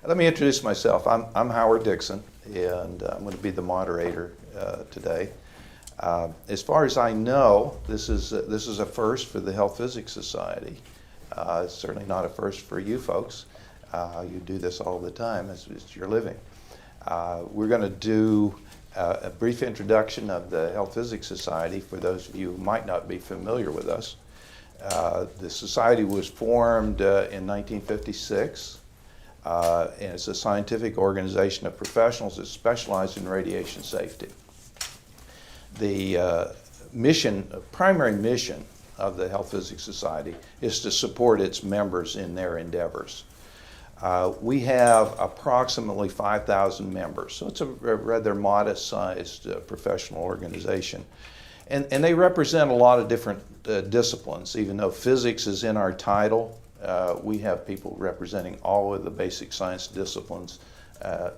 Let me introduce myself. I'm Howard Dixon, and I'm going to be the moderator today. As far as I know, this is a first for the Health Physics Society. It's certainly not a first for you folks. You do this all the time. It's your living. We're going to do a brief introduction of the Health Physics Society for those of you who might not be familiar with us. The society was formed in 1956. And it's a scientific organization of professionals that specialize in radiation safety. The primary mission of the Health Physics Society is to support its members in their endeavors. We have approximately 5,000 members, so it's a rather modest-sized professional organization. And they represent a lot of different disciplines. Even though physics is in our title, we have people representing all of the basic science disciplines,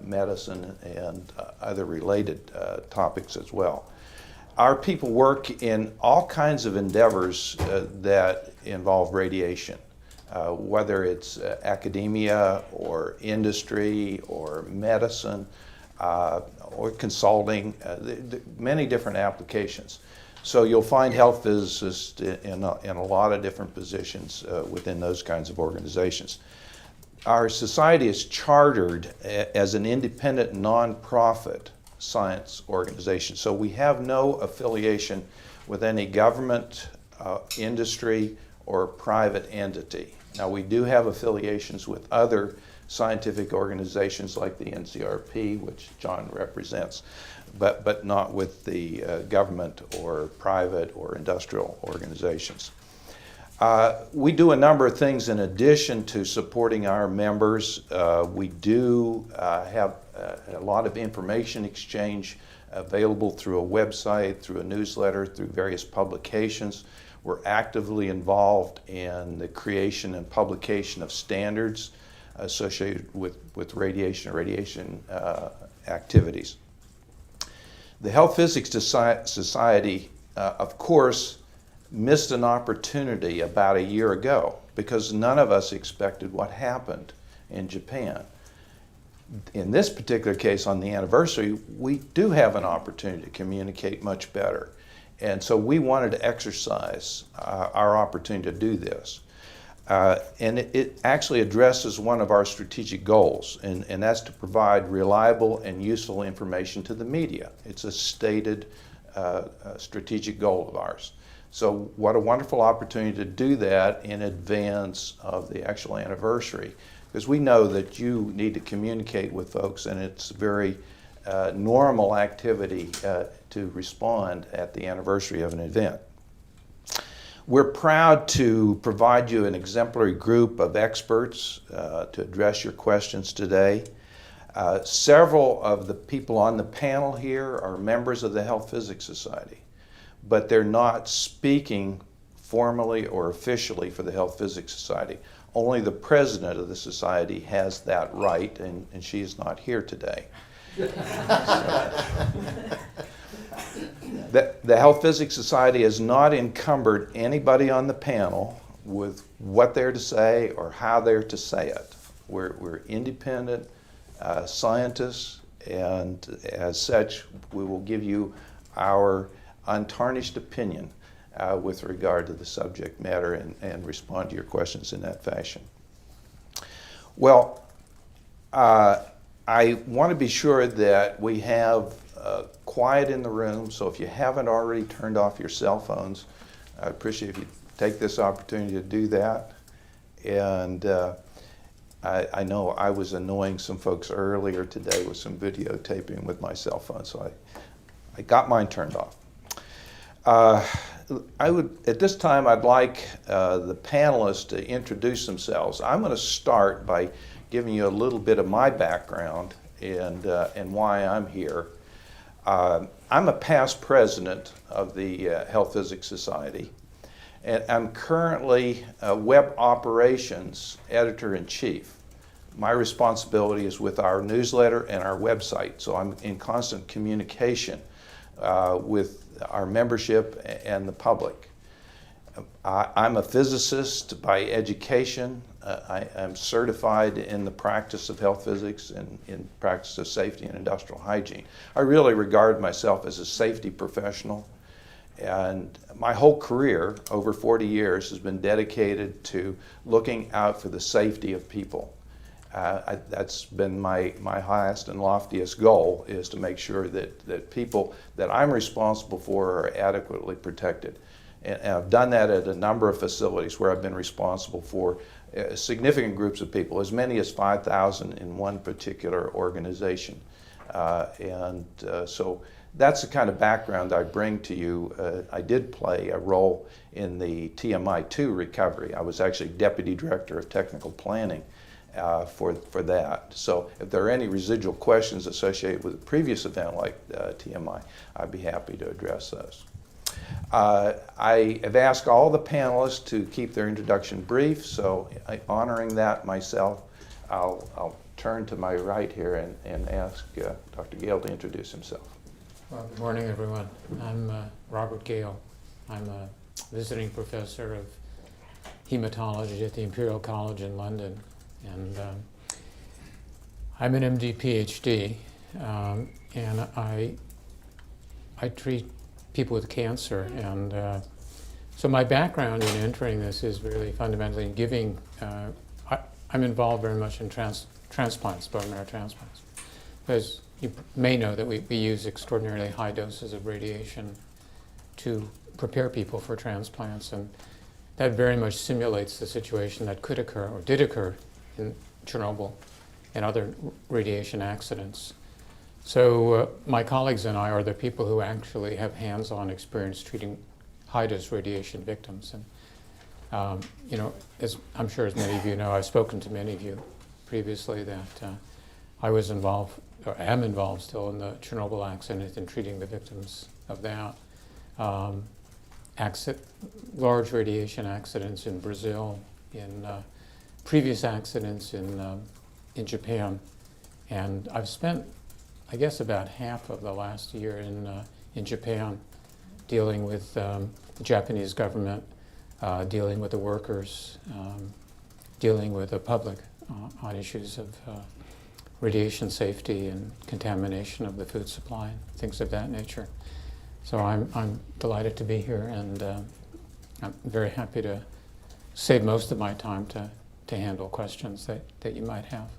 medicine, and other related topics as well. Our people work in all kinds of endeavors that involve radiation, whether it's academia or industry or medicine or consulting, many different applications. So you'll find health physicists in a lot of different positions within those kinds of organizations. Our society is chartered as an independent nonprofit science organization. So we have no affiliation with any government, industry, or private entity. Now we do have affiliations with other scientific organizations like the NCRP, which John represents, but not with the government or private or industrial organizations. We do a number of things in addition to supporting our members. We do have a lot of information exchange available through a website, through a newsletter, through various publications. We're actively involved in the creation and publication of standards associated with radiation activities. The Health Physics Society, of course, missed an opportunity about a year ago because none of us expected what happened in Japan. In this particular case, on the anniversary, we do have an opportunity to communicate much better. And so we wanted to exercise our opportunity to do this. And it actually addresses one of our strategic goals, and that's to provide reliable and useful information to the media. It's a stated strategic goal of ours. So what a wonderful opportunity to do that in advance of the actual anniversary, because we know that you need to communicate with folks, and it's a very normal activity to respond at the anniversary of an event. We're proud to provide you an exemplary group of experts to address your questions today. Several of the people on the panel here are members of the Health Physics Society, but they're not speaking formally or officially for the Health Physics Society. Only the president of the society has that right, and she is not here today. The Health Physics Society has not encumbered anybody on the panel with what they're to say or how they're to say it. We're independent scientists, and as such, we will give you our untarnished opinion with regard to the subject matter and respond to your questions in that fashion. Well, I want to be sure that we have quiet in the room, so if you haven't already turned off your cell phones, I'd appreciate if you take this opportunity to do that. And I know I was annoying some folks earlier today with some videotaping with my cell phone, so I got mine turned off. At this time, I'd like the panelists to introduce themselves. I'm going to start by giving you a little bit of my background and why I'm here. I'm a past president of the Health Physics Society, and I'm currently web operations editor-in-chief. My responsibility is with our newsletter and our website, so I'm in constant communication with our membership and the public. I'm a physicist by education. I am certified in the practice of health physics and in practice of safety and industrial hygiene. I really regard myself as a safety professional, and my whole career, over 40 years, has been dedicated to looking out for the safety of people. That's been my highest and loftiest goal, is to make sure that people that I'm responsible for are adequately protected. And I've done that at a number of facilities where I've been responsible for significant groups of people, as many as 5,000 in one particular organization. So that's the kind of background I bring to you. I did play a role in the TMI-2 recovery. I was actually Deputy Director of Technical Planning for that. So if there are any residual questions associated with a previous event like TMI, I'd be happy to address those. I have asked all the panelists to keep their introduction brief, so honoring that myself, I'll turn to my right here and ask Dr. Gale to introduce himself. Well, good morning, everyone. I'm Robert Gale. I'm a visiting professor of hematology at the Imperial College in London, and I'm an MD PhD, and I treat people with cancer, and so my background in entering this is really fundamentally in giving. I'm involved very much in transplants, bone marrow transplants, because you may know that we use extraordinarily high doses of radiation to prepare people for transplants, and that very much simulates the situation that could occur or did occur in Chernobyl and other radiation accidents. So my colleagues and I are the people who actually have hands-on experience treating high-dose radiation victims. And you know, as I'm sure as many of you know, I've spoken to many of you previously that I was involved, or am involved still, in the Chernobyl accident and treating the victims of that. Large radiation accidents in Brazil, in previous accidents in Japan, and I've spent, I guess, about half of the last year in Japan, dealing with the Japanese government, dealing with the workers, dealing with the public on issues of radiation safety and contamination of the food supply, things of that nature. So I'm delighted to be here, and I'm very happy to save most of my time to handle questions that you might have.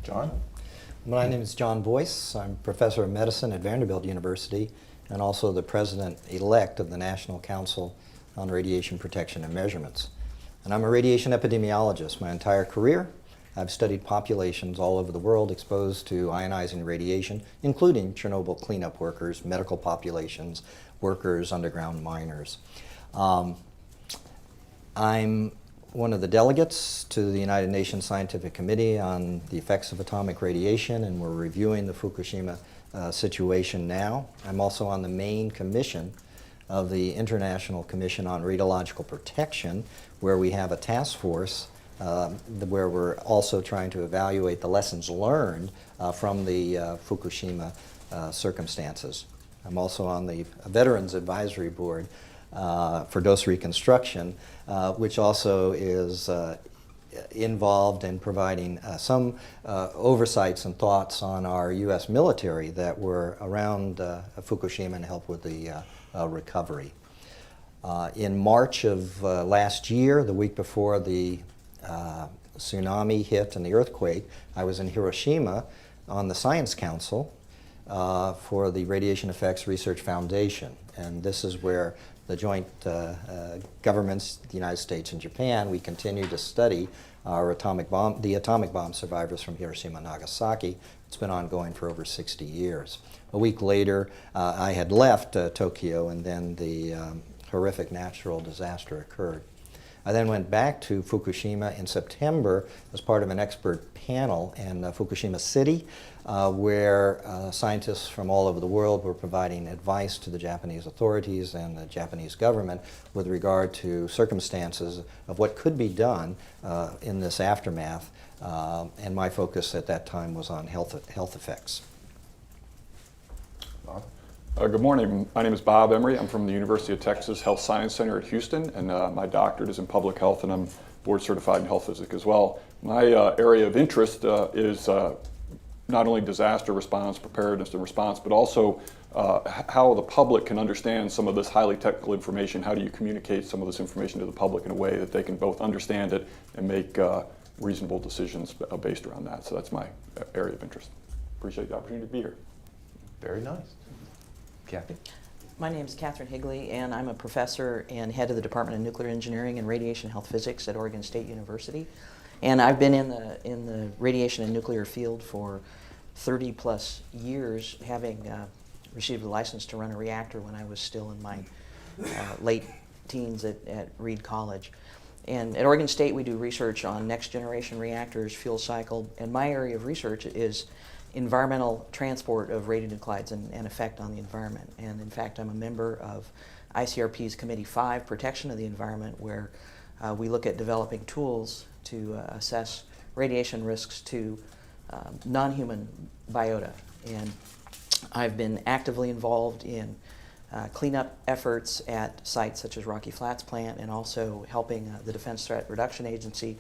John? My name is John Boyce. I'm professor of medicine at Vanderbilt University and also the president-elect of the National Council on Radiation Protection and Measurements. And I'm a radiation epidemiologist. My entire career, I've studied populations all over the world exposed to ionizing radiation, including Chernobyl cleanup workers, medical populations, workers, underground miners. I'm one of the delegates to the United Nations Scientific Committee on the Effects of Atomic Radiation, and we're reviewing the Fukushima situation now. I'm also on the main commission of the International Commission on Radiological Protection, where we have a task force where we're also trying to evaluate the lessons learned from the Fukushima circumstances. I'm also on the Veterans Advisory Board for dose reconstruction, which also is involved in providing some oversights and thoughts on our U.S. military that were around Fukushima and helped with the recovery. In March of last year, the week before the tsunami hit and the earthquake, I was in Hiroshima on the Science Council for the Radiation Effects Research Foundation. And this is where the joint governments, the United States and Japan, we continue to study our the atomic bomb survivors from Hiroshima and Nagasaki. It's been ongoing for over 60 years. A week later, I had left Tokyo, and then the horrific natural disaster occurred. I then went back to Fukushima in September as part of an expert panel in Fukushima City, where scientists from all over the world were providing advice to the Japanese authorities and the Japanese government with regard to circumstances of what could be done in this aftermath. And my focus at that time was on health effects. Good morning. My name is Bob Emery. I'm from the University of Texas Health Science Center at Houston, and my doctorate is in public health, and I'm board certified in health physics as well. My area of interest is not only disaster response, preparedness and response, but also how the public can understand some of this highly technical information. How do you communicate some of this information to the public in a way that they can both understand it and make reasonable decisions based around that? So that's my area of interest. Appreciate the opportunity to be here. Very nice. Kathy? My name is Katherine Higley, and I'm a professor and head of the Department of Nuclear Engineering and Radiation Health Physics at Oregon State University. And I've been in the radiation and nuclear field for 30 plus years, having received a license to run a reactor when I was still in my late teens at Reed College. And at Oregon State, we do research on next generation reactors, fuel cycle, and my area of research is environmental transport of radionuclides and effect on the environment. And in fact, I'm a member of ICRP's Committee 5, Protection of the Environment, where we look at developing tools to assess radiation risks to non-human biota. And I've been actively involved in cleanup efforts at sites such as Rocky Flats plant, and also helping the Defense Threat Reduction Agency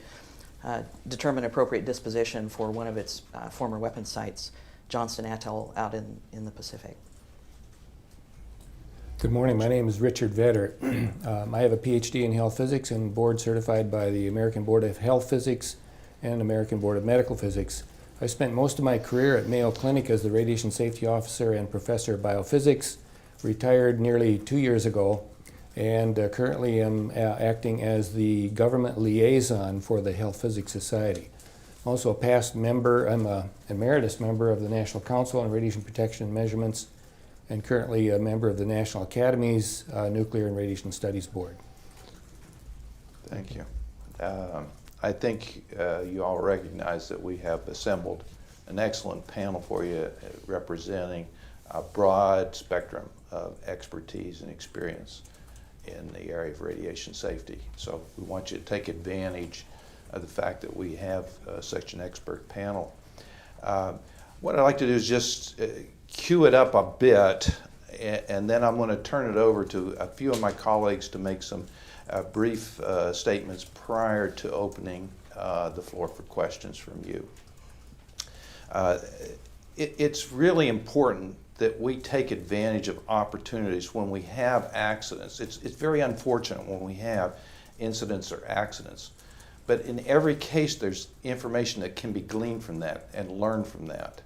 determine appropriate disposition for one of its former weapons sites, Johnston Atoll, out in the Pacific. Good morning. My name is Richard Vetter. I have a PhD in health physics and board certified by the American Board of Health Physics and American Board of Medical Physics. I spent most of my career at Mayo Clinic as the radiation safety officer and professor of biophysics, retired nearly 2 years ago, and currently am acting as the government liaison for the Health Physics Society. I'm also a past member, I'm an emeritus member of the National Council on Radiation Protection and Measurements, and currently a member of the National Academy's Nuclear and Radiation Studies Board. Thank you. I think you all recognize that we have assembled an excellent panel for you representing a broad spectrum of expertise and experience in the area of radiation safety. So we want you to take advantage of the fact that we have such an expert panel. What I'd like to do is just cue it up a bit, and then I'm going to turn it over to a few of my colleagues to make some brief statements prior to opening the floor for questions from you. It's really important that we take advantage of opportunities when we have accidents. It's very unfortunate when we have incidents or accidents, but in every case there's information that can be gleaned from that and learned from that.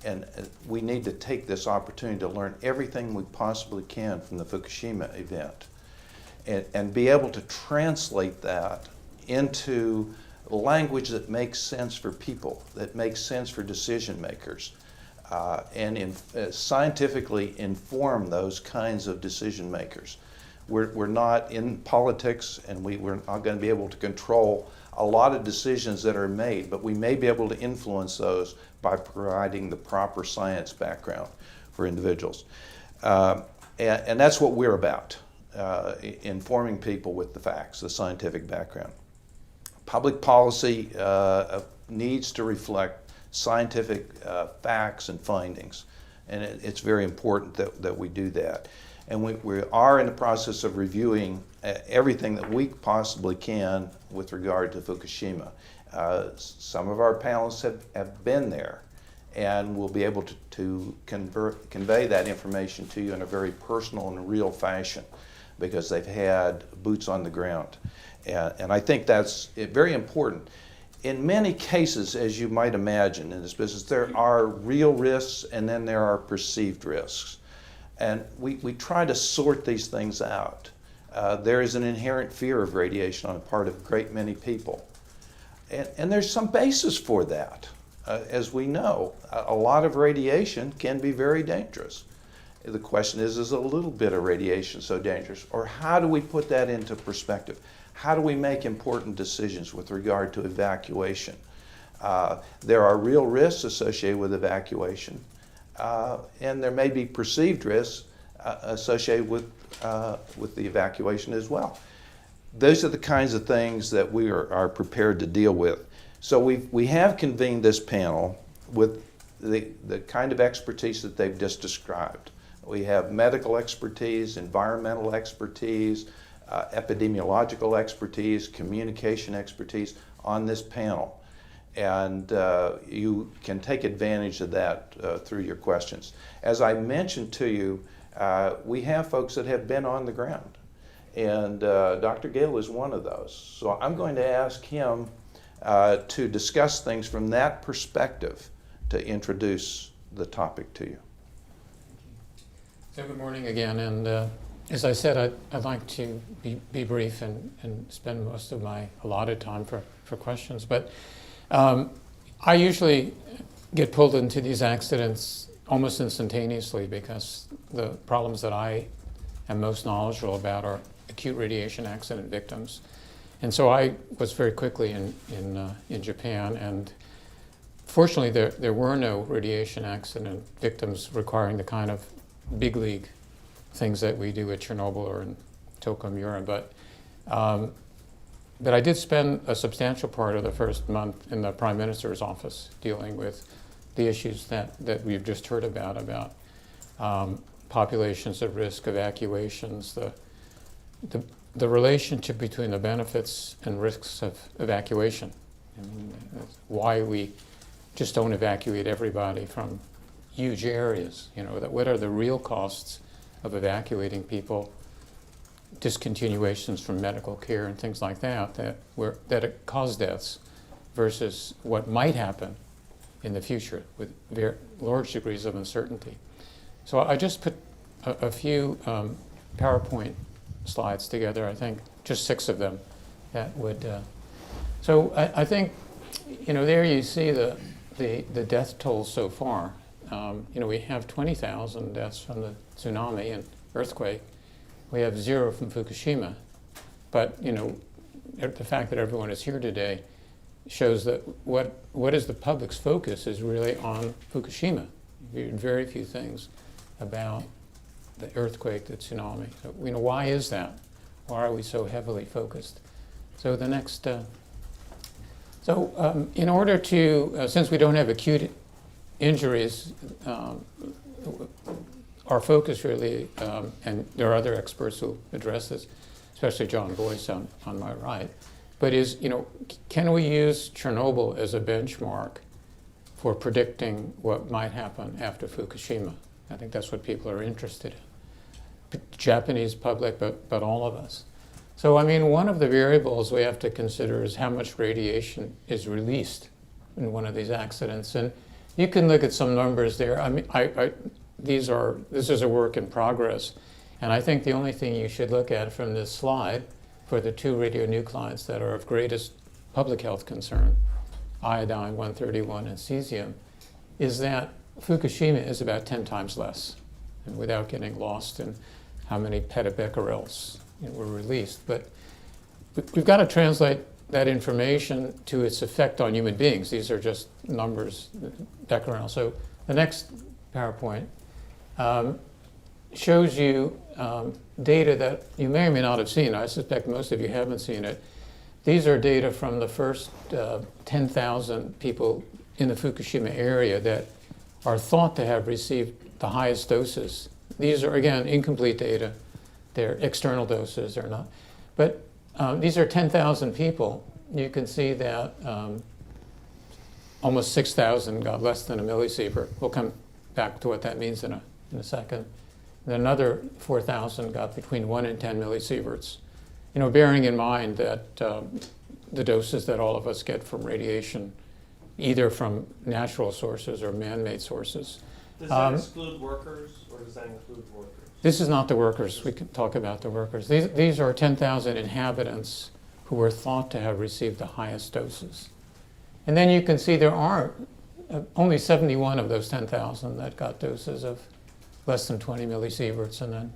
And we need to take this opportunity to learn everything we possibly can from the Fukushima event and be able to translate that into language that makes sense for people, that makes sense for decision makers, and scientifically inform those kinds of decision makers. We're not in politics, and we're not going to be able to control a lot of decisions that are made, but we may be able to influence those by providing the proper science background for individuals. And that's what we're about, informing people with the facts, the scientific background. Public policy needs to reflect scientific facts and findings, and it's very important that we do that. And we are in the process of reviewing everything that we possibly can with regard to Fukushima. Some of our panelists have been there, and we'll be able to convey that information to you in a very personal and real fashion, because they've had boots on the ground. And I think that's very important. In many cases, as you might imagine in this business, there are real risks and then there are perceived risks. And we try to sort these things out. There is an inherent fear of radiation on the part of a great many people. And there's some basis for that. As we know, a lot of radiation can be very dangerous. The question is a little bit of radiation so dangerous? Or how do we put that into perspective? How do we make important decisions with regard to evacuation? There are real risks associated with evacuation, and there may be perceived risks associated with the evacuation as well. Those are the kinds of things that we are prepared to deal with. So we have convened this panel with the kind of expertise that they've just described. We have medical expertise, environmental expertise, epidemiological expertise, communication expertise on this panel. And you can take advantage of that through your questions. As I mentioned to you, we have folks that have been on the ground. And Dr. Gale is one of those. So I'm going to ask him to discuss things from that perspective to introduce the topic to you. So good morning again, and as I said, I'd like to be brief and spend most of my allotted time for questions. But I usually get pulled into these accidents almost instantaneously because the problems that I am most knowledgeable about are acute radiation accident victims. And so I was very quickly in Japan, and fortunately there were no radiation accident victims requiring the kind of big league things that we do at Chernobyl or in Tokamura. But I did spend a substantial part of the first month in the Prime Minister's office dealing with the issues that we've just heard about populations at risk, evacuations, the relationship between the benefits and risks of evacuation. I mean, that's why we just don't evacuate everybody from huge areas. You know, what are the real costs of evacuating people, discontinuations from medical care and things like that cause deaths versus what might happen in the future with very large degrees of uncertainty. So I just put a few PowerPoint slides together, I think just 6 of them that would, so I think, you know, there you see the death toll so far. You know, we have 20,000 deaths from the tsunami and earthquake. We have 0 from Fukushima. But, you know, the fact that everyone is here today shows that what is the public's focus is really on Fukushima. You heard very few things about the earthquake, the tsunami. So, you know, why is that? Why are we so heavily focused? So the next, in order to, since we don't have acute injuries, our focus really, and there are other experts who address this, especially John Boyle on my right, but is, you know, can we use Chernobyl as a benchmark for predicting what might happen after Fukushima? I think that's what people are interested in. Japanese public, but all of us. So, I mean, one of the variables we have to consider is how much radiation is released in one of these accidents. And you can look at some numbers there. I mean, this is a work in progress. And I think the only thing you should look at from this slide for the 2 radionuclides that are of greatest public health concern, iodine-131 and cesium, is that Fukushima is about 10 times less, and without getting lost in how many petibecquerels were released. But we've got to translate that information to its effect on human beings. These are just numbers, becquerel. So the next PowerPoint shows you data that you may or may not have seen. I suspect most of you haven't seen it. These are data from the first 10,000 people in the Fukushima area that are thought to have received the highest doses. These are, again, incomplete data. They're external doses, they're not. But these are 10,000 people. You can see that almost 6,000 got less than a millisievert. We'll come back to what that means in a second. And another 4,000 got between 1 and 10 millisieverts. You know, bearing in mind that the doses that all of us get from radiation, either from natural sources or man-made sources. Does that exclude workers, or does that include workers? This is not the workers. We can talk about the workers. These are 10,000 inhabitants who were thought to have received the highest doses. And then you can see there are only 71 of those 10,000 that got doses of less than 20 millisieverts, and then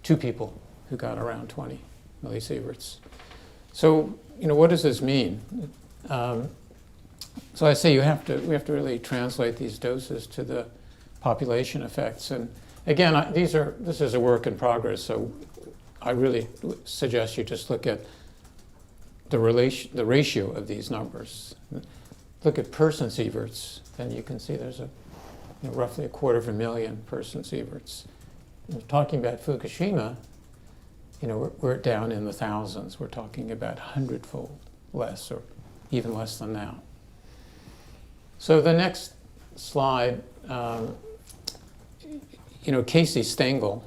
2 people who got around 20 millisieverts. So, you know, what does this mean? So I say we have to really translate these doses to the population effects. And again, this is a work in progress, so I really suggest you just look at the ratio of these numbers. Look at person sieverts, and you can see there's roughly 250,000 person sieverts. Talking about Fukushima, we're down in the thousands. We're talking about 100-fold less, or even less than that. So the next slide, Casey Stengel,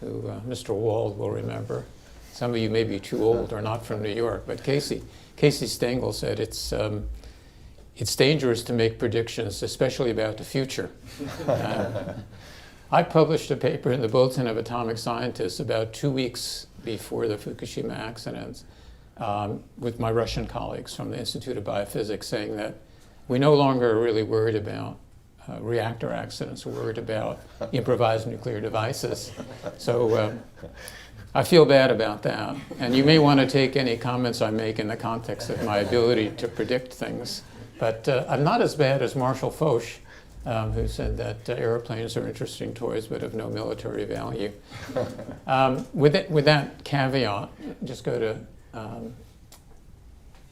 who Mr. Wald will remember. Some of you may be too old or not from New York, but Casey Stengel said it's dangerous to make predictions, especially about the future. I published a paper in the Bulletin of Atomic Scientists about 2 weeks before the Fukushima accidents with my Russian colleagues from the Institute of Biophysics, saying that we no longer are really worried about reactor accidents. We're worried about improvised nuclear devices. So I feel bad about that. And you may want to take any comments I make in the context of my ability to predict things. But I'm not as bad as Marshall Foch, who said that airplanes are interesting toys but of no military value. With that caveat, just go to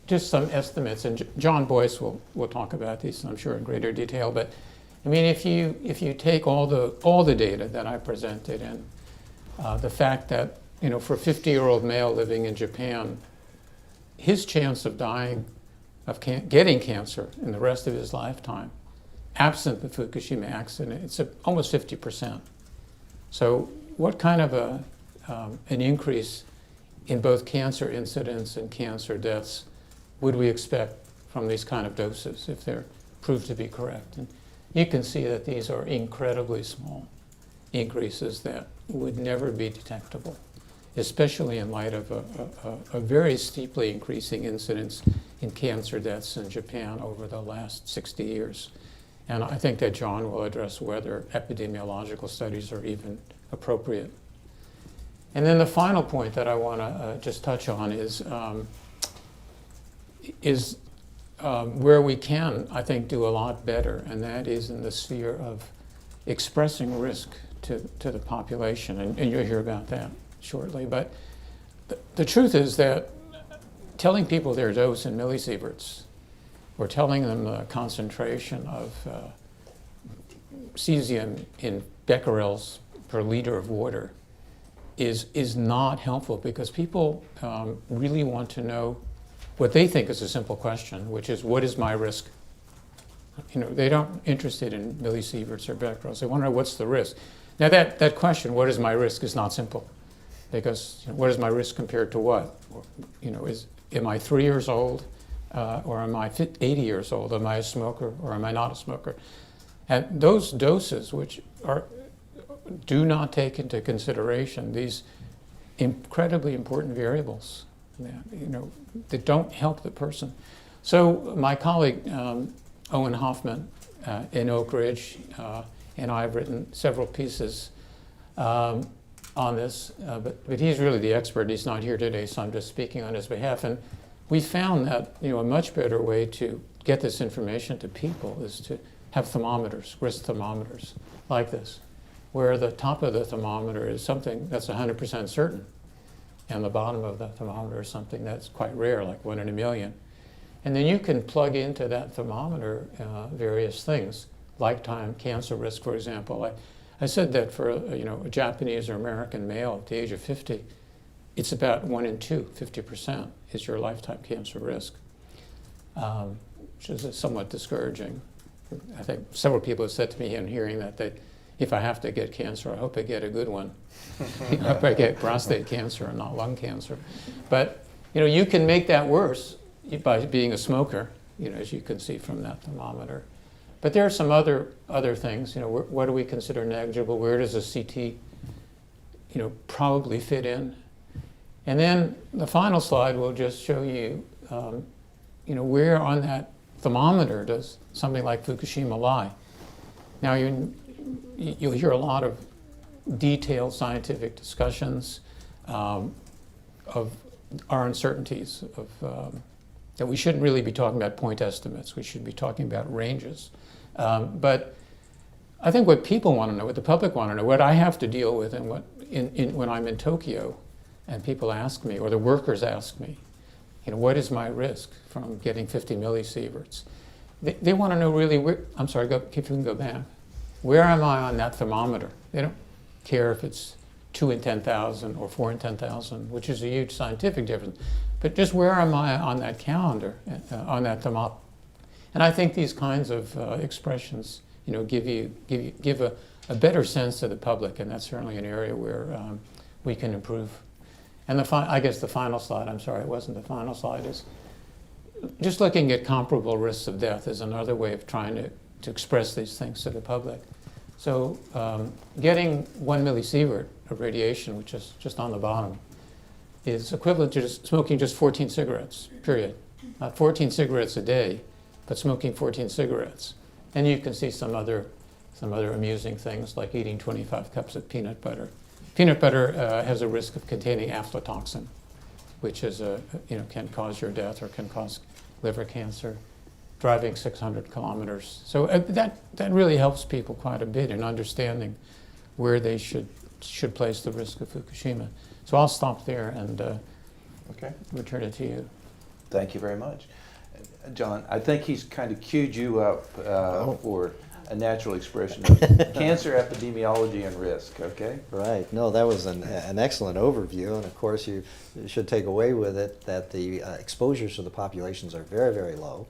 just some estimates, and John Boyce will talk about these, I'm sure, in greater detail. But I mean, if you take all the data that I presented, and the fact that for a 50-year-old male living in Japan, his chance of dying of getting cancer in the rest of his lifetime, absent the Fukushima accident, it's almost 50%. So what kind of an increase in both cancer incidence and cancer deaths would we expect from these kind of doses if they're proved to be correct? And you can see that these are incredibly small increases that would never be detectable, especially in light of a very steeply increasing incidence in cancer deaths in Japan over the last 60 years. And I think that John will address whether epidemiological studies are even appropriate. And then the final point that I want to just touch on is where we can, I think, do a lot better, and that is in the sphere of expressing risk to the population. And you'll hear about that shortly. But the truth is that telling people their dose in millisieverts, or telling them the concentration of cesium in becquerels per liter of water is not helpful, because people really want to know what they think is a simple question, which is, what is my risk? They don't interested in millisieverts or becquerels. They want to know what's the risk. Now that question, what is my risk, is not simple, because what is my risk compared to what? Am I 3 years old or am I 80 years old? Am I a smoker or am I not a smoker? And those doses, which do not take into consideration these incredibly important variables that don't help the person. So my colleague Owen Hoffman in Oak Ridge and I have written several pieces on this, but he's really the expert. He's not here today, so I'm just speaking on his behalf. And we found that a much better way to get this information to people is to have thermometers, wrist thermometers like this, where the top of the thermometer is something that's 100% certain, and the bottom of the thermometer is something that's quite rare, like 1 in a million. And then you can plug into that thermometer various things, lifetime cancer risk, for example. I said that for a Japanese or American male at the age of 50, it's about 1 in 2, 50% is your lifetime cancer risk, which is somewhat discouraging. I think several people have said to me in hearing that if I have to get cancer, I hope I get a good one. I hope I get prostate cancer and not lung cancer. But you can make that worse by being a smoker, as you can see from that thermometer. But there are some other things. What do we consider negligible? Where does a CT, probably fit in? And then the final slide will just show you, where on that thermometer does something like Fukushima lie. Now you'll hear a lot of detailed scientific discussions of our uncertainties that we shouldn't really be talking about point estimates. We should be talking about ranges. But I think what people want to know, what the public want to know, what I have to deal with, and when I'm in Tokyo, and people ask me, or the workers ask me, what is my risk from getting 50 millisieverts? They want to know really where. I'm sorry, if you can go back. Where am I on that thermometer? They don't care if it's 2 in 10,000 or 4 in 10,000, which is a huge scientific difference. But just where am I on that calendar, on that thermometer? And I think these kinds of expressions, give a better sense to the public, and that's certainly an area where we can improve. And I guess the final slide, I'm sorry, it wasn't the final slide, is just looking at comparable risks of death is another way of trying to express these things to the public. So getting 1 millisievert of radiation, which is just on the bottom, is equivalent to smoking just 14 cigarettes, period. Not 14 cigarettes a day, but smoking 14 cigarettes. And you can see some other amusing things like eating 25 cups of peanut butter. Peanut butter has a risk of containing aflatoxin, which is can cause your death or can cause liver cancer. Driving 600 kilometers. So that really helps people quite a bit in understanding where they should place the risk of Fukushima. So I'll stop there and Okay. return it to you. Thank you very much. John, I think he's kind of queued you up for a natural expression of cancer epidemiology and risk, okay? Right. No, that was an excellent overview, and of course you should take away with it that the exposures to the populations are very, very low,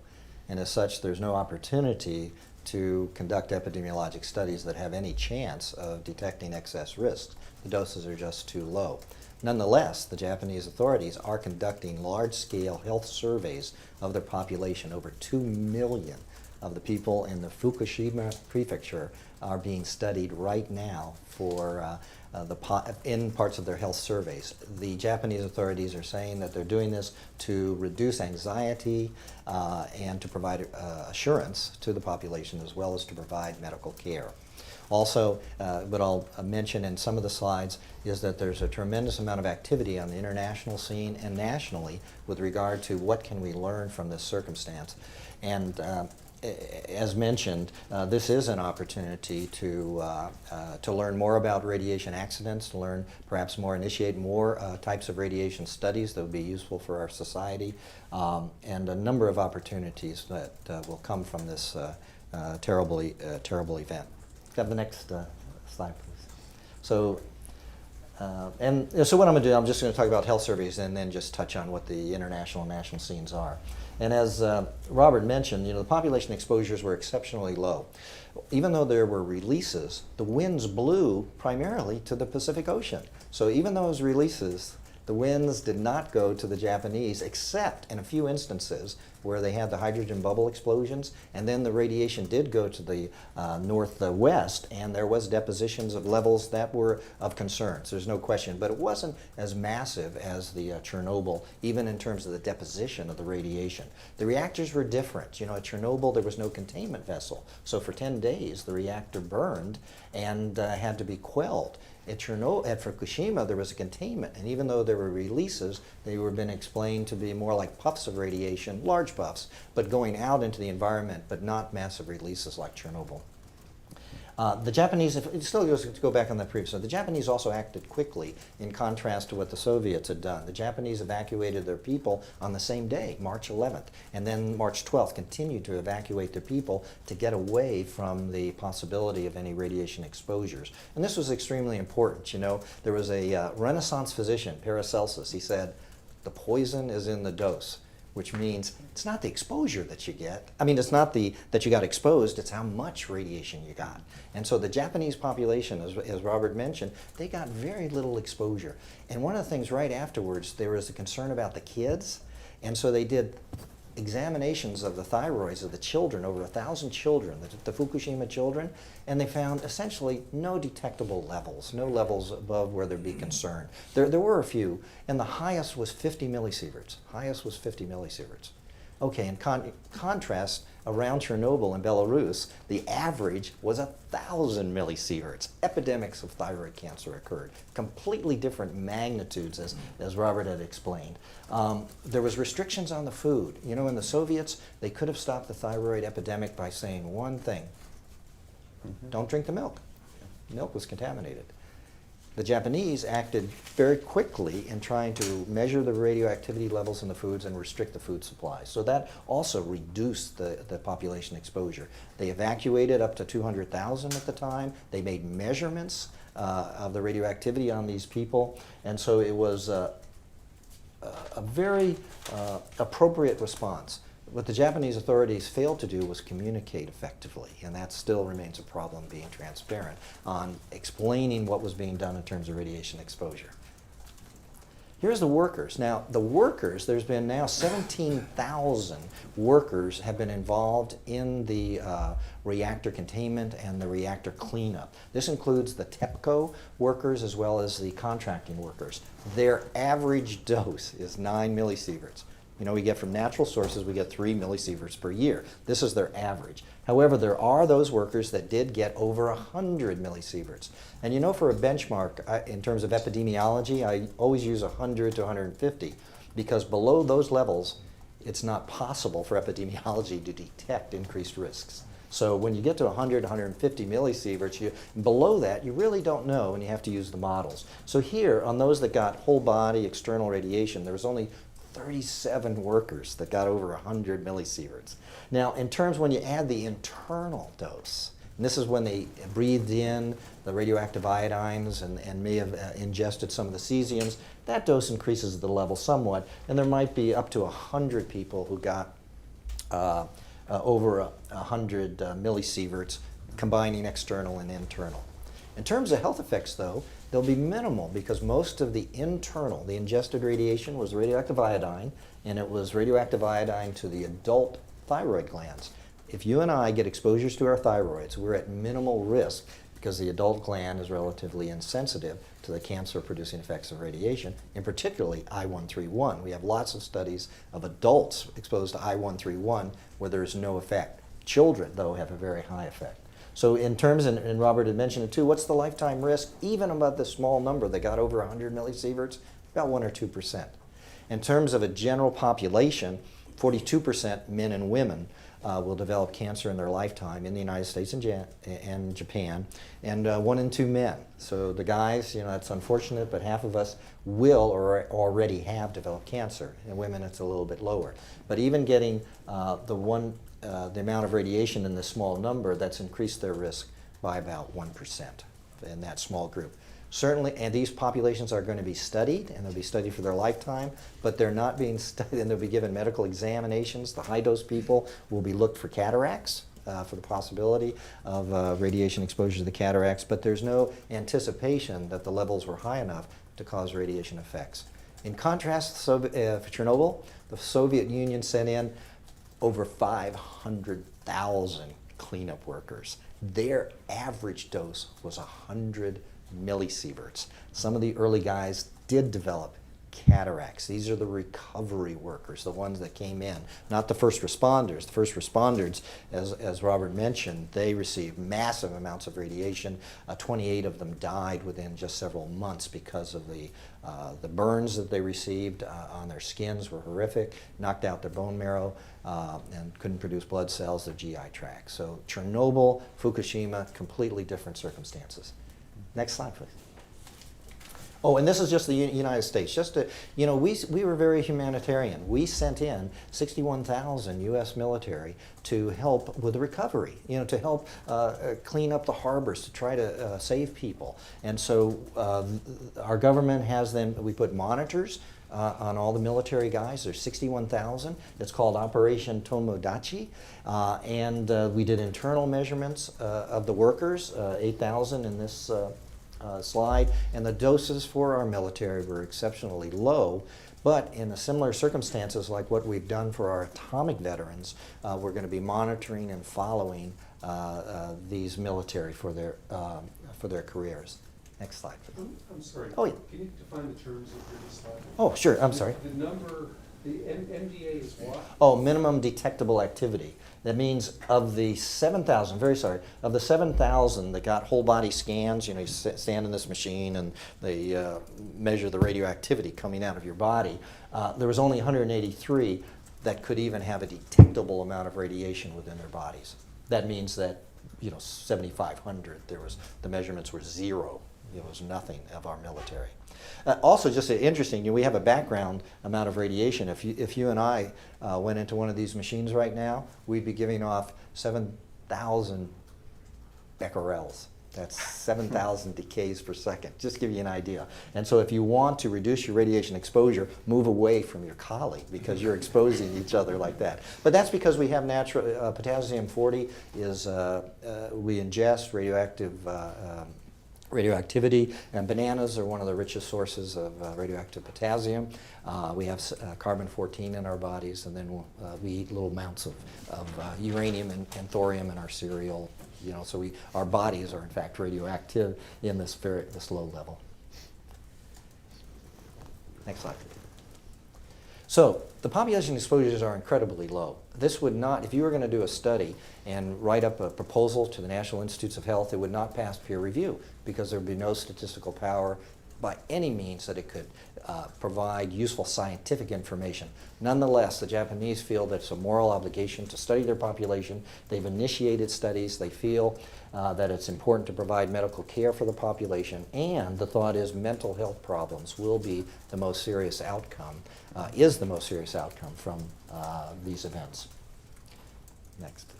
and as such there's no opportunity to conduct epidemiologic studies that have any chance of detecting excess risks. The doses are just too low. Nonetheless, the Japanese authorities are conducting large-scale health surveys of their population. Over 2 million of the people in the Fukushima prefecture are being studied right now for in parts of their health surveys. The Japanese authorities are saying that they're doing this to reduce anxiety and to provide assurance to the population, as well as to provide medical care. Also, what I'll mention in some of the slides is that there's a tremendous amount of activity on the international scene and nationally with regard to what can we learn from this circumstance. And as mentioned, this is an opportunity to learn more about radiation accidents, to learn perhaps more, initiate more types of radiation studies that would be useful for our society, and a number of opportunities that will come from this terrible event. Have the next slide, please. So, so what I'm going to do, I'm just going to talk about health surveys and then just touch on what the international and national scenes are. And as Robert mentioned, the population exposures were exceptionally low. Even though there were releases, the winds blew primarily to the Pacific Ocean. So even those releases, the winds did not go to the Japanese, except in a few instances where they had the hydrogen bubble explosions, and then the radiation did go to the northwest, and there was depositions of levels that were of concern. So there's no question, but it wasn't as massive as the Chernobyl, even in terms of the deposition of the radiation. The reactors were different. At Chernobyl there was no containment vessel, so for 10 days the reactor burned and had to be quelled. At Fukushima, there was a containment, and even though there were releases, they were been explained to be more like puffs of radiation, large puffs, but going out into the environment, but not massive releases like Chernobyl. The Japanese, if it still goes to go back on that previous one, the Japanese also acted quickly in contrast to what the Soviets had done. The Japanese evacuated their people on the same day, March 11th, and then March 12th continued to evacuate their people to get away from the possibility of any radiation exposures. And this was extremely important. There was a Renaissance physician, Paracelsus. He said, the poison is in the dose, which means it's not the exposure that you get. It's not that you got exposed, it's how much radiation you got. And so the Japanese population, as Robert mentioned, they got very little exposure. And one of the things right afterwards, there was a concern about the kids, and so they did examinations of the thyroids of the children, over 1,000 children, the Fukushima children, and they found essentially no detectable levels, no levels above where there'd be concern. There were a few, and the highest was 50 millisieverts. Highest was 50 millisieverts. Okay, in contrast, around Chernobyl in Belarus, the average was 1,000 millisieverts. Epidemics of thyroid cancer occurred. Completely different magnitudes, as Robert had explained. There was restrictions on the food. In the Soviets, they could have stopped the thyroid epidemic by saying one thing. Don't drink the milk. Milk was contaminated. The Japanese acted very quickly in trying to measure the radioactivity levels in the foods and restrict the food supply. So that also reduced the population exposure. They evacuated up to 200,000 at the time. They made measurements of the radioactivity on these people. And so it was a very appropriate response. What the Japanese authorities failed to do was communicate effectively, and that still remains a problem, being transparent on explaining what was being done in terms of radiation exposure. Here's the workers. Now, the workers, there's been now 17,000 workers have been involved in the reactor containment and the reactor cleanup. This includes the TEPCO workers as well as the contracting workers. Their average dose is 9 millisieverts. You know, we get from natural sources, we get 3 millisieverts per year. This is their average. However, there are those workers that did get over 100 millisieverts. And you know, for a benchmark, in terms of epidemiology, I always use 100 to 150, because below those levels, it's not possible for epidemiology to detect increased risks. So when you get to 100, 150 millisieverts, below that, you really don't know, and you have to use the models. So here, on those that got whole body external radiation, there was only 37 workers that got over 100 millisieverts. Now, in terms when you add the internal dose, and this is when they breathed in the radioactive iodines and may have ingested some of the cesiums, that dose increases the level somewhat, and there might be up to 100 people who got over 100 millisieverts, combining external and internal. In terms of health effects, though, they'll be minimal, because most of the internal, the ingested radiation, was radioactive iodine, and it was radioactive iodine to the adult thyroid glands. If you and I get exposures to our thyroids, we're at minimal risk, because the adult gland is relatively insensitive to the cancer-producing effects of radiation, and particularly I-131. We have lots of studies of adults exposed to I-131 where there's no effect. Children, though, have a very high effect. So in terms, and Robert had mentioned it too, what's the lifetime risk? Even about the small number that got over 100 millisieverts, about 1 or 2%. In terms of a general population, 42% men and women will develop cancer in their lifetime in the United States and Japan, and 1 in 2 men. So the guys, you know, that's unfortunate, but half of us will or already have developed cancer. In women, it's a little bit lower. But even getting the amount of radiation in this small number, that's increased their risk by about 1% in that small group. Certainly, and these populations are going to be studied, and they'll be studied for their lifetime, but they're not being studied, and they'll be given medical examinations. The high-dose people will be looked for cataracts, for the possibility of radiation exposure to the cataracts, but there's no anticipation that the levels were high enough to cause radiation effects. In contrast, for Chernobyl, the Soviet Union sent in over 500,000 cleanup workers. Their average dose was 100 millisieverts. Some of the early guys did develop cataracts. These are the recovery workers, the ones that came in, not the first responders. The first responders, as Robert mentioned, they received massive amounts of radiation. 28 of them died within just several months because of the burns that they received on their skins were horrific, knocked out their bone marrow, and couldn't produce blood cells, their GI tract. So Chernobyl, Fukushima, completely different circumstances. Next slide, please. Oh, and this is just the United States. Just to, you know, we were very humanitarian. We sent in 61,000 U.S. military to help with the recovery, you know, to help clean up the harbors, to try to save people. And so our government has them, we put monitors on all the military guys. There's 61,000. It's called Operation Tomodachi. And we did internal measurements of the workers, 8,000 in this slide, and the doses for our military were exceptionally low, but in the similar circumstances like what we've done for our atomic veterans, we're going to be monitoring and following these military for their careers. Next slide, please. I'm sorry. Oh, yeah. Can you define the terms of your slide? Oh, sure. I'm sorry. The number, the MDA is what? Oh, minimum detectable activity. That means of the 7,000, very sorry, of the 7,000 that got whole body scans, you know, you stand in this machine and they measure the radioactivity coming out of your body, there was only 183 that could even have a detectable amount of radiation within their bodies. That means that, you know, 7,500, the measurements were 0 It was nothing of our military. Also, just interesting, we have a background amount of radiation. If you and I went into one of these machines right now, we'd be giving off 7,000 becquerels. That's 7,000 decays per second, just to give you an idea. And so if you want to reduce your radiation exposure, move away from your colleague because you're exposing each other like that. But that's because we have natural, potassium-40 is, we ingest radioactivity, and bananas are one of the richest sources of radioactive potassium. We have carbon-14 in our bodies, and then we eat little amounts of uranium and thorium in our cereal. So our bodies are in fact radioactive in this low level. Next slide. So the population exposures are incredibly low. This would not, if you were going to do a study and write up a proposal to the National Institutes of Health, it would not pass peer review because there would be no statistical power by any means that it could provide useful scientific information. Nonetheless, the Japanese feel that it's a moral obligation to study their population. They've initiated studies. They feel that it's important to provide medical care for the population, and the thought is mental health problems will be the most serious outcome, is the most serious outcome from these events. Next.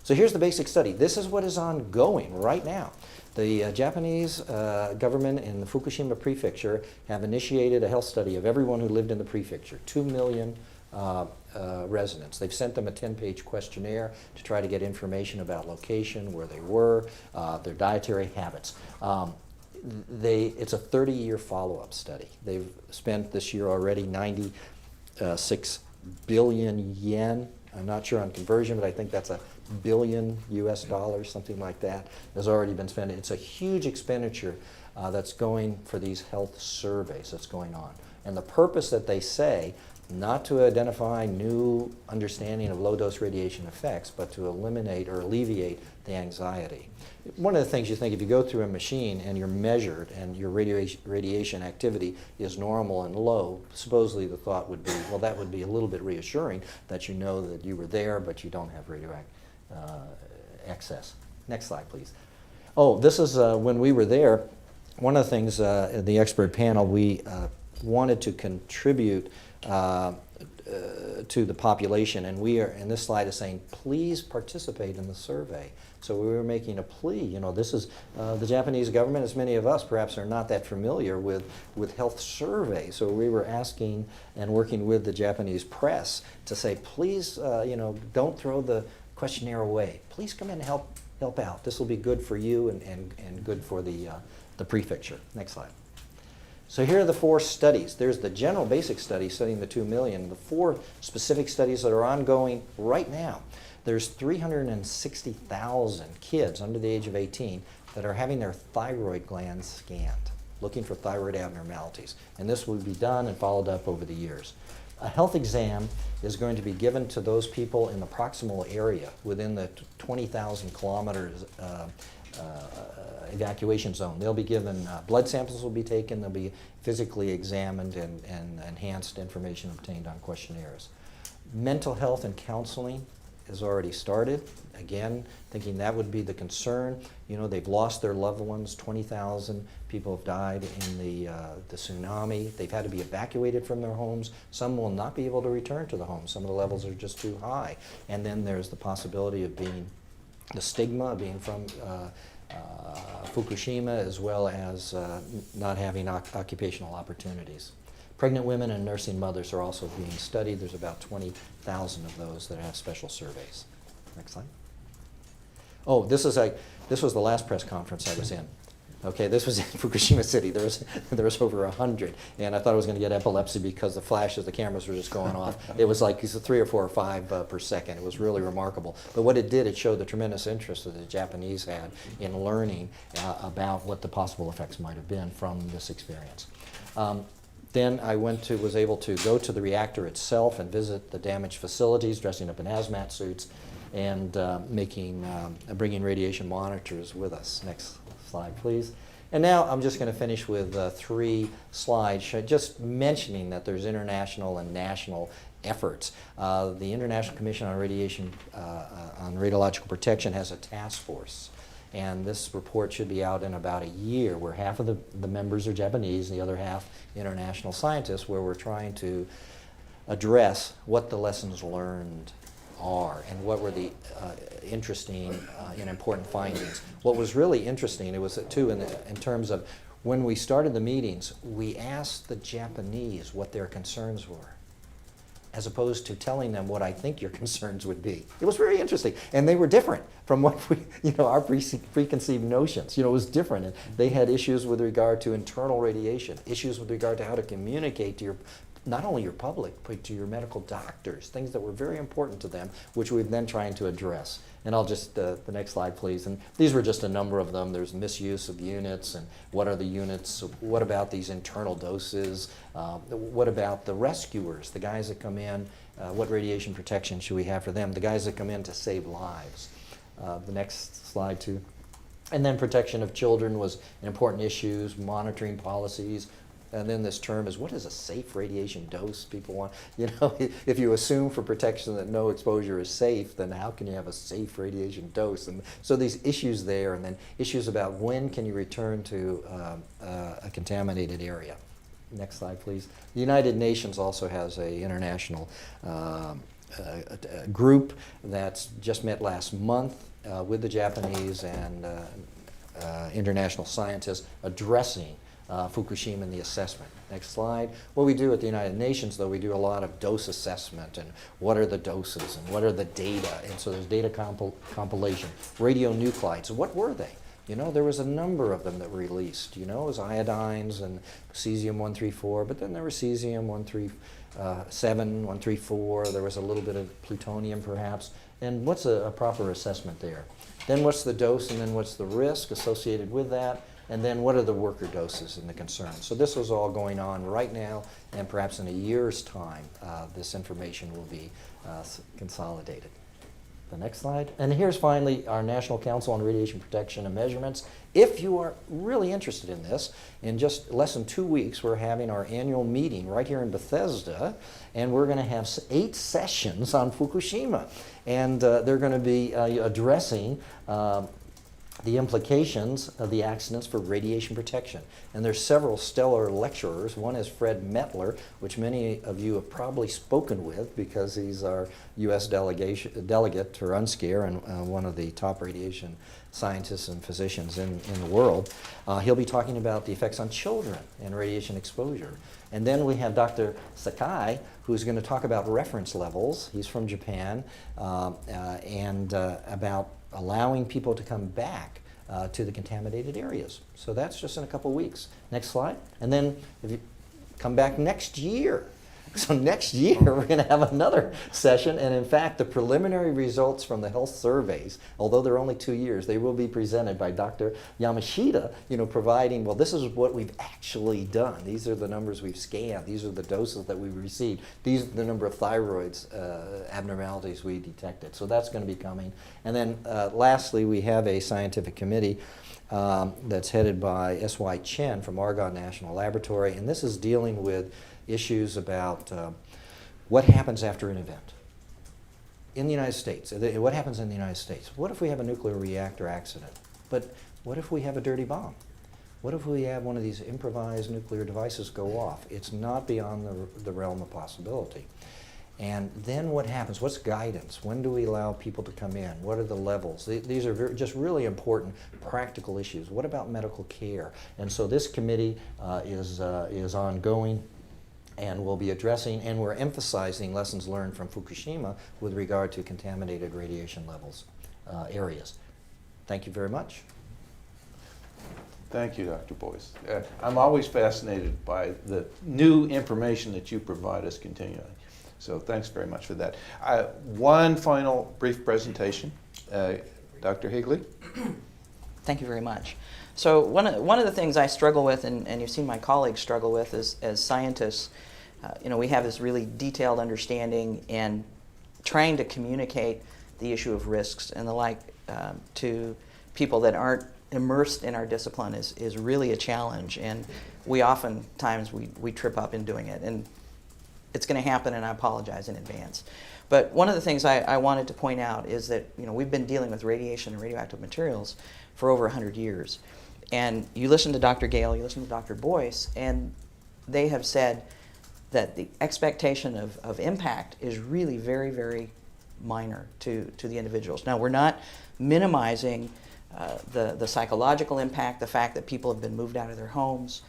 So here's the basic study. This is what is ongoing right now. The Japanese government in the Fukushima prefecture have initiated a health study of everyone who lived in the prefecture, 2 million residents. They've sent them a 10-page questionnaire to try to get information about location, where they were, their dietary habits. It's a 30-year follow-up study. They've spent this year already 96 billion yen. I'm not sure on conversion, but I think that's $1 billion US, something like that, has already been spent. It's a huge expenditure that's going for these health surveys that's going on. And the purpose that they say, not to identify new understanding of low-dose radiation effects, but to eliminate or alleviate the anxiety. One of the things you think, if you go through a machine and you're measured and your radiation activity is normal and low, supposedly the thought would be, well, that would be a little bit reassuring that you know that you were there, but you don't have radioactive excess. Next slide, please. Oh, this is when we were there. One of the things the expert panel, we wanted to contribute to the population, and and this slide is saying, please participate in the survey. So we were making a plea. This is the Japanese government, as many of us perhaps are not that familiar with health surveys. So we were asking and working with the Japanese press to say, please, don't throw the questionnaire away. Please come in and help out. This will be good for you and good for the prefecture. Next slide. So here are the 4 studies. There's the general basic study studying the 2 million, the 4 specific studies that are ongoing right now. There's 360,000 kids under the age of 18 that are having their thyroid glands scanned, looking for thyroid abnormalities. And this will be done and followed up over the years. A health exam is going to be given to those people in the proximal area within the 20,000 kilometers evacuation zone. They'll be given, blood samples will be taken, they'll be physically examined and enhanced information obtained on questionnaires. Mental health and counseling has already started. Again, thinking that would be the concern. They've lost their loved ones. 20,000 people have died in the tsunami. They've had to be evacuated from their homes. Some will not be able to return to the homes. Some of the levels are just too high. And then there's the possibility of being, the stigma of being from Fukushima, as well as not having occupational opportunities. Pregnant women and nursing mothers are also being studied. There's about 20,000 of those that have special surveys. Next slide. Oh, this was the last press conference I was in. Okay, this was in Fukushima City. There was over 100, and I thought I was going to get epilepsy because the flashes, the cameras were just going off. It was like 3 or 4 or 5 per second. It was really remarkable. But what it did, it showed the tremendous interest that the Japanese had in learning about what the possible effects might have been from this experience. Then I was able to go to the reactor itself and visit the damaged facilities, dressing up in hazmat suits, and bringing radiation monitors with us. Next slide, please. And now I'm just going to finish with 3 slides, just mentioning that there's international and national efforts. The International Commission on Radiological Protection has a task force, And this report should be out in about a year, where half of the members are Japanese and the other half international scientists, where we're trying to address what the lessons learned are and what were the interesting and important findings. What was really interesting, it was too in terms of when we started the meetings, we asked the Japanese what their concerns were, as opposed to telling them what I think your concerns would be. It was very interesting, and they were different from what we, our preconceived notions. It was different, and they had issues with regard to internal radiation, issues with regard to how to communicate to not only your public, but to your medical doctors, things that were very important to them, which we've then trying to address. And I'll just, the next slide, please. And these were just a number of them. There's misuse of units, and what are the units? What about these internal doses? What about the rescuers, the guys that come in? What radiation protection should we have for them? The guys that come in to save lives. The next slide, too. And then protection of children was an important issue, monitoring policies. And then this term is, what is a safe radiation dose? People want, if you assume for protection that no exposure is safe, then how can you have a safe radiation dose? And so these issues there, and then issues about when can you return to a contaminated area. Next slide, please. The United Nations also has an international a group that's just met last month with the Japanese and international scientists addressing Fukushima and the assessment. Next slide. What we do at the United Nations, though, we do a lot of dose assessment and what are the doses and what are the data. And so there's data compilation. Radionuclides, what were they? There was a number of them that were released. It was iodines and cesium-134, but then there was cesium-137, 134. There was a little bit of plutonium, perhaps. And what's a proper assessment there? Then what's the dose, and then what's the risk associated with that? And then what are the worker doses and the concerns? So this was all going on right now, and perhaps in a year's time, this information will be consolidated. The next slide. And here's finally our National Council on Radiation Protection and Measurements. If you are really interested in this, in just less than 2 weeks, we're having our annual meeting right here in Bethesda, and we're going to have 8 sessions on Fukushima. And they're going to be addressing the implications of the accidents for radiation protection. And there's several stellar lecturers. One is Fred Mettler, which many of you have probably spoken with because he's our U.S. delegate to UNSCARE and one of the top radiation scientists and physicians in the world. He'll be talking about the effects on children and radiation exposure. And then we have Dr. Sakai, who's going to talk about reference levels. He's from Japan, and about allowing people to come back to the contaminated areas. So that's just in a couple weeks. Next slide. And then if you come back next year. So next year we're going to have another session, and in fact the preliminary results from the health surveys, although they're only 2 years, they will be presented by Dr. Yamashita, providing, well, this is what we've actually done. These are the numbers we've scanned. These are the doses that we've received. These are the number of thyroids abnormalities we detected. So that's going to be coming. And then lastly, we have a scientific committee that's headed by S.Y. Chen from Argonne National Laboratory, and this is dealing with issues about what happens after an event. In the United States, what happens in the United States? What if we have a nuclear reactor accident? But what if we have a dirty bomb? What if we have one of these improvised nuclear devices go off? It's not beyond the realm of possibility. And then what happens? What's guidance? When do we allow people to come in? What are the levels? These are just really important practical issues. What about medical care? And so this committee is ongoing, and we'll be addressing, and we're emphasizing lessons learned from Fukushima with regard to contaminated radiation levels areas. Thank you very much. Thank you, Dr. Boyce. I'm always fascinated by the new information that you provide us continually. So thanks very much for that. One final brief presentation. Dr. Higley. Thank you very much. So one of the things I struggle with, and you've seen my colleagues struggle with as scientists, we have this really detailed understanding, and trying to communicate the issue of risks and the like to people that aren't immersed in our discipline is really a challenge, and we oftentimes we trip up in doing it. And it's going to happen, and I apologize in advance. But one of the things I wanted to point out is that we've been dealing with radiation and radioactive materials for over 100 years. And you listen to Dr. Gale, you listen to Dr. Boyce, and they have said that the expectation of impact is really very, very minor to the individuals. Now, we're not minimizing the psychological impact, the fact that people have been moved out of their homes,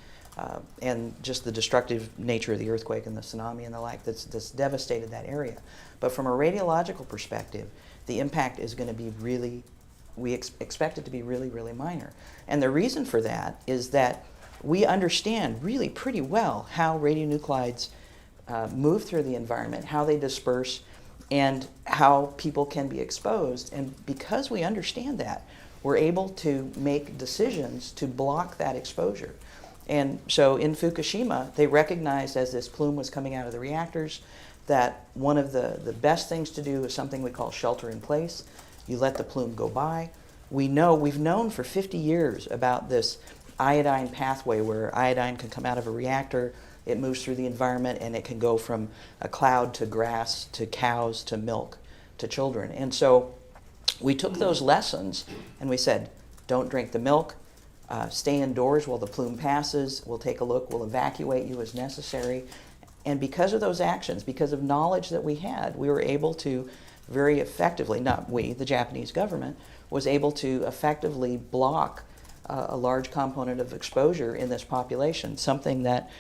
and just the destructive nature of the earthquake and the tsunami and the like that's devastated that area. But from a radiological perspective, the impact is going to be really, we expect it to be really, really minor. And the reason for that is that we understand really pretty well how radionuclides move through the environment, how they disperse, and how people can be exposed. And because we understand that, we're able to make decisions to block that exposure. And so in Fukushima, they recognized as this plume was coming out of the reactors that one of the best things to do is something we call shelter in place. You let the plume go by. We've known for 50 years about this iodine pathway where iodine can come out of a reactor, it moves through the environment, and it can go from a cloud to grass to cows to milk to children. And so we took those lessons and we said, don't drink the milk, stay indoors while the plume passes, we'll take a look, we'll evacuate you as necessary. And because of those actions, because of knowledge that we had, we were able to very effectively, not we, the Japanese government, was able to effectively block a large component of exposure in this population, something that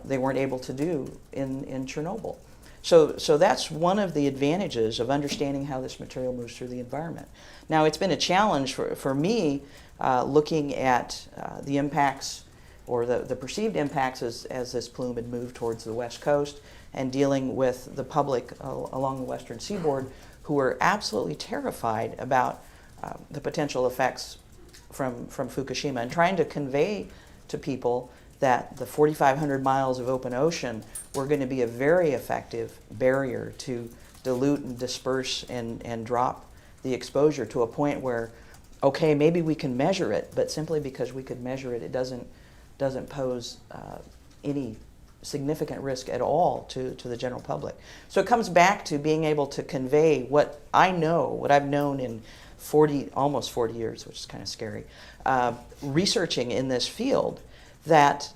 they weren't able to do in Chernobyl. So that's one of the advantages of understanding how this material moves through the environment. Now, it's been a challenge for me looking at the impacts or the perceived impacts as this plume had moved towards the West Coast and dealing with the public along the western seaboard who were absolutely terrified about the potential effects from Fukushima, and trying to convey to people that the 4,500 miles of open ocean were going to be a very effective barrier to dilute and disperse and drop the exposure to a point where, okay, maybe we can measure it, but simply because we could measure it, it doesn't pose any significant risk at all to the general public. So it comes back to being able to convey what I know, what I've known in almost 40 years, which is kind of scary, researching in this field, that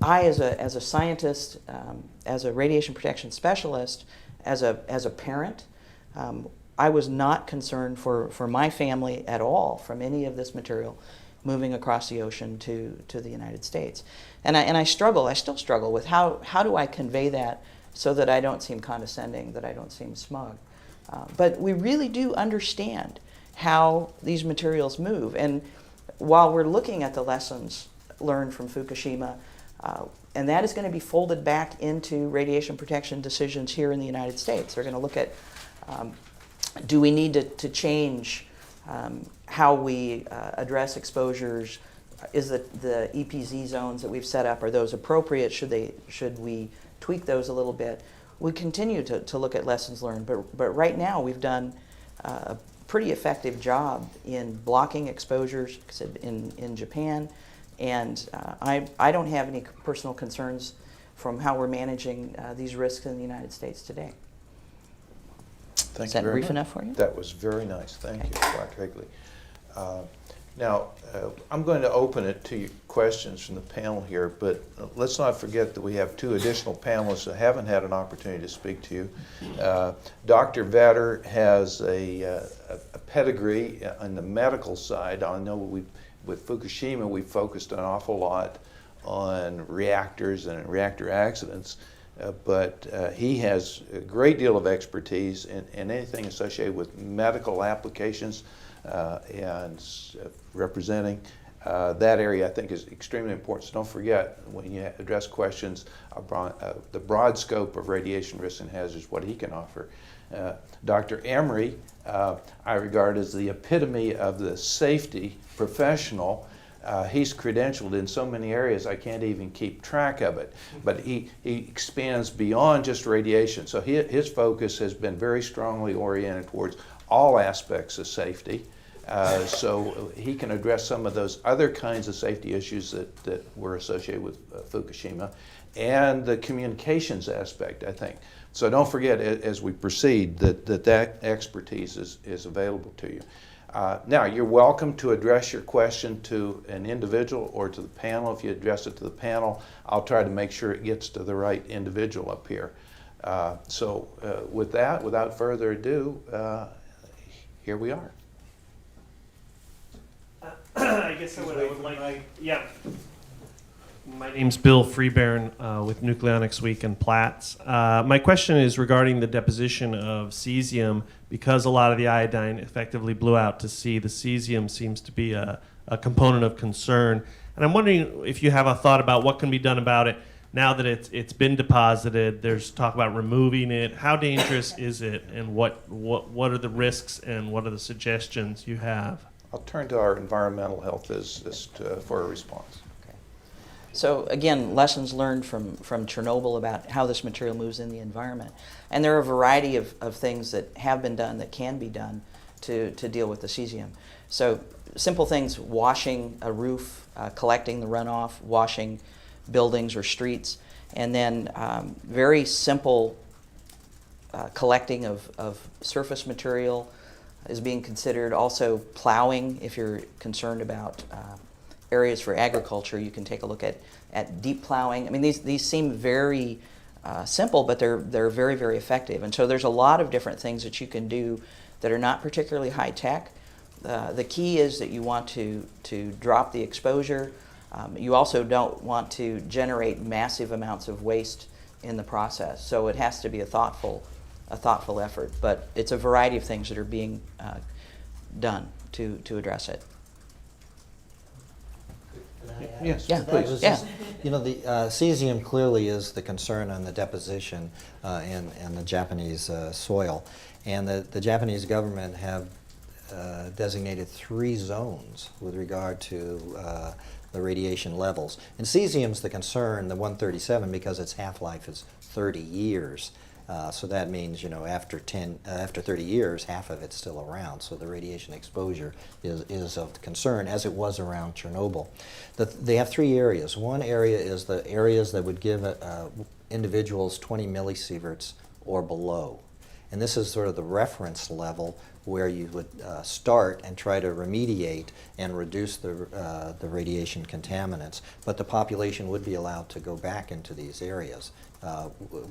I, as a scientist, as a radiation protection specialist, as a parent, I was not concerned for my family at all from any of this material moving across the ocean to the United States. And I still struggle with how do I convey that so that I don't seem condescending, that I don't seem smug. But we really do understand how these materials move. And while we're looking at the lessons learned from Fukushima, and that is going to be folded back into radiation protection decisions here in the United States. They're going to look at, do we need to change how we address exposures? Is the EPZ zones that we've set up, are those appropriate? Should we tweak those a little bit? We continue to look at lessons learned, but right now we've done a pretty effective job in blocking exposures in Japan, and I don't have any personal concerns from how we're managing these risks in the United States today. Thank Is you that very brief much. enough for you? That was very nice. Thank you, Dr. Higley. Now, I'm going to open it to your questions from the panel here, but let's not forget that we have two additional panelists that haven't had an opportunity to speak to you. Dr. Vetter has a pedigree on the medical side. I know with Fukushima, we focused an awful lot on reactors and reactor accidents, but he has a great deal of expertise in anything associated with medical applications and representing that area. I think is extremely important. So don't forget, when you address questions, the broad scope of radiation risks and hazards, what he can offer. Dr. Emery, I regard as the epitome of the safety professional. He's credentialed in so many areas I can't even keep track of it, but he expands beyond just radiation. So his focus has been very strongly oriented towards all aspects of safety. So he can address some of those other kinds of safety issues that were associated with Fukushima, and the communications aspect, I think. So don't forget, as we proceed, that expertise is available to you. Now, you're welcome to address your question to an individual or to the panel. If you address it to the panel, I'll try to make sure it gets to the right individual up here. With that, without further ado, here we are. I guess what I would like, yeah. My name's Bill Freebairn with Nucleonics Week and Platts. My question is regarding the deposition of cesium. Because a lot of the iodine effectively blew out to sea, the cesium seems to be a component of concern. And I'm wondering if you have a thought about what can be done about it now that it's been deposited. There's talk about removing it. How dangerous is it, and what are the risks, and what are the suggestions you have? I'll turn to our environmental health physicist for a response. So again, lessons learned from Chernobyl about how this material moves in the environment. And there are a variety of things that have been done, that can be done to deal with the cesium. So simple things: washing a roof, collecting the runoff, washing buildings or streets, and then very simple collecting of surface material is being considered. Also plowing, if you're concerned about areas for agriculture, you can take a look at deep plowing. I mean, these seem very simple, but they're very, very effective. And so there's a lot of different things that you can do that are not particularly high tech. The key is that you want to drop the exposure. You also don't want to generate massive amounts of waste in the process. So it has to be a thoughtful effort. But it's a variety of things that are being done to address it. Yes, Yeah, please. yeah. You know, the cesium clearly is the concern on the deposition in the Japanese soil. And the Japanese government have designated 3 zones with regard to the radiation levels. And cesium's the concern, the 137, because its half-life is 30 years. So that means, you know, after 30 years, half of it's still around. So the radiation exposure is of concern, as it was around Chernobyl. They have 3 areas. One area is the areas that would give individuals 20 millisieverts or below. And this is sort of the reference level where you would start and try to remediate and reduce the radiation contaminants. But the population would be allowed to go back into these areas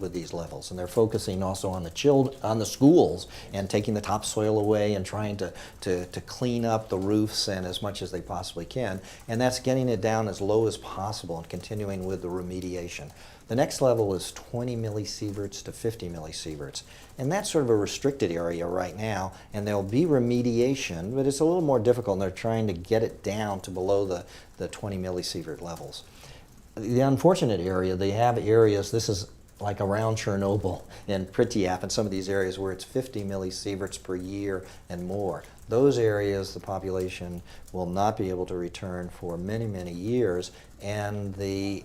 with these levels. And they're focusing also on the schools and taking the topsoil away and trying to clean up the roofs and as much as they possibly can. And that's getting it down as low as possible and continuing with the remediation. The next level is 20 millisieverts to 50 millisieverts. And that's sort of a restricted area right now, and there'll be remediation, but it's a little more difficult, and they're trying to get it down to below the 20 millisievert levels. The unfortunate area, they have areas, this is like around Chernobyl and Pripyat and some of these areas where it's 50 millisieverts per year and more. Those areas, the population will not be able to return for many, many years, and the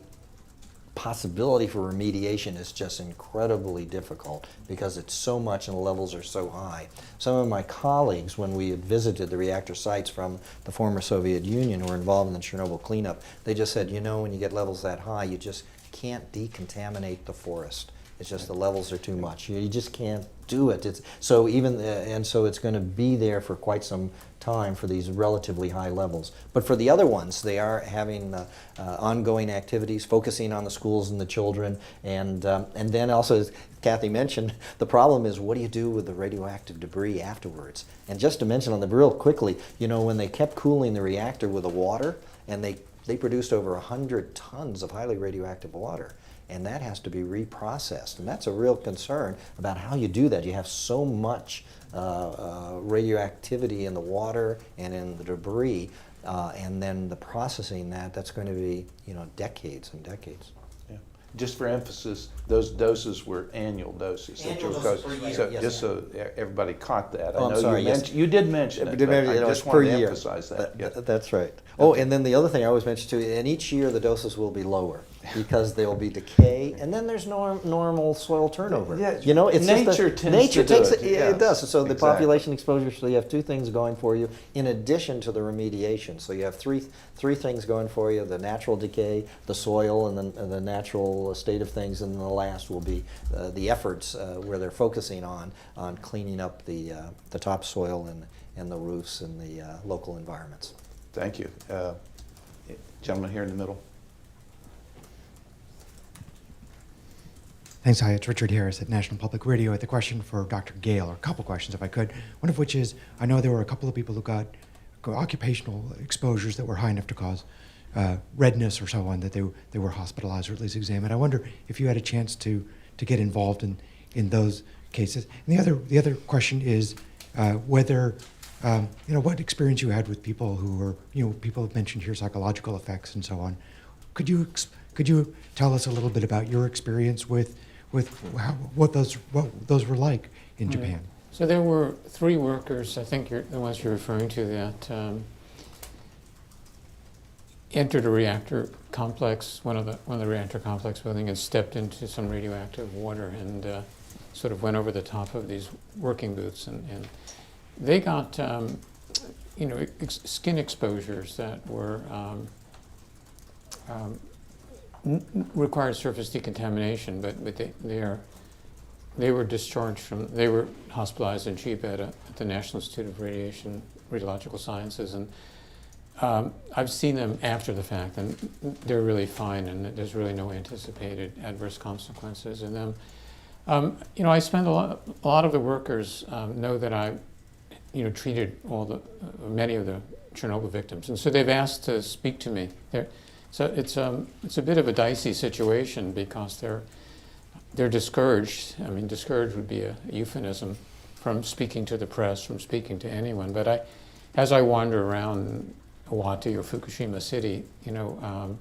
possibility for remediation is just incredibly difficult because it's so much and the levels are so high. Some of my colleagues, when we had visited the reactor sites from the former Soviet Union who were involved in the Chernobyl cleanup, they just said, you know, when you get levels that high, you just can't decontaminate the forest. It's just the levels are too much. You just can't do it. So it's going to be there for quite some time for these relatively high levels. But for the other ones, they are having ongoing activities, focusing on the schools and the children, and then also, as Kathy mentioned, the problem is what do you do with the radioactive debris afterwards? And just to mention on the real quickly, you know, when they kept cooling the reactor with the water, and they produced over 100 tons of highly radioactive water. And that has to be reprocessed. And that's a real concern about how you do that. You have so much radioactivity in the water and in the debris, and then the processing that's going to be, you know, decades and decades. Yeah. just for emphasis, those doses were annual doses. that Annual you were doses co- per year, So yes, just sir. so everybody caught that. Oh, I'm I know sorry, you yes. mentioned, you did mention it, but I It's just per wanted to year. emphasize that. Yeah. That's right. Oh, and then the other thing I always mention too, and each year the doses will be lower because there will be decay, and then there's normal soil turnover. Yeah, You know, it's nature just tends nature to do takes it, it. yes, It does. So the exactly. population exposure. So you have two things going for you in addition to the remediation. So you have three things going for you: the natural decay, the soil, and then the natural state of things, and then the last will be the efforts where they're focusing on cleaning up the topsoil and the roofs and the local environments. Thank you. Gentleman here in the middle. Thanks. Hi, it's Richard Harris at National Public Radio. I had a question for Dr. Gale, or a couple questions if I could. One of which is, I know there were a couple of people who got occupational exposures that were high enough to cause redness or so on, that they were hospitalized or at least examined. I wonder if you had a chance to get involved in those cases. And the other question is whether what experience you had with people who were, people have mentioned here psychological effects and so on. Could you tell us a little bit about your experience with what those were like in Japan? So there were 3 workers, I think the ones you're referring to, that entered a reactor complex, one of the reactor complex building, and stepped into some radioactive water and sort of went over the top of these working booths, and they got skin exposures that were required surface decontamination, but they were discharged from, they were hospitalized in Chiba at the National Institute of Radiological Sciences, and I've seen them after the fact, and they're really fine, and there's really no anticipated adverse consequences in them. I spend a lot of the workers know that I, treated many of the Chernobyl victims, and so they've asked to speak to me. So it's a bit of a dicey situation because they're discouraged. I mean, discouraged would be a euphemism from speaking to the press, from speaking to anyone. But as I wander around Iwate or Fukushima City, the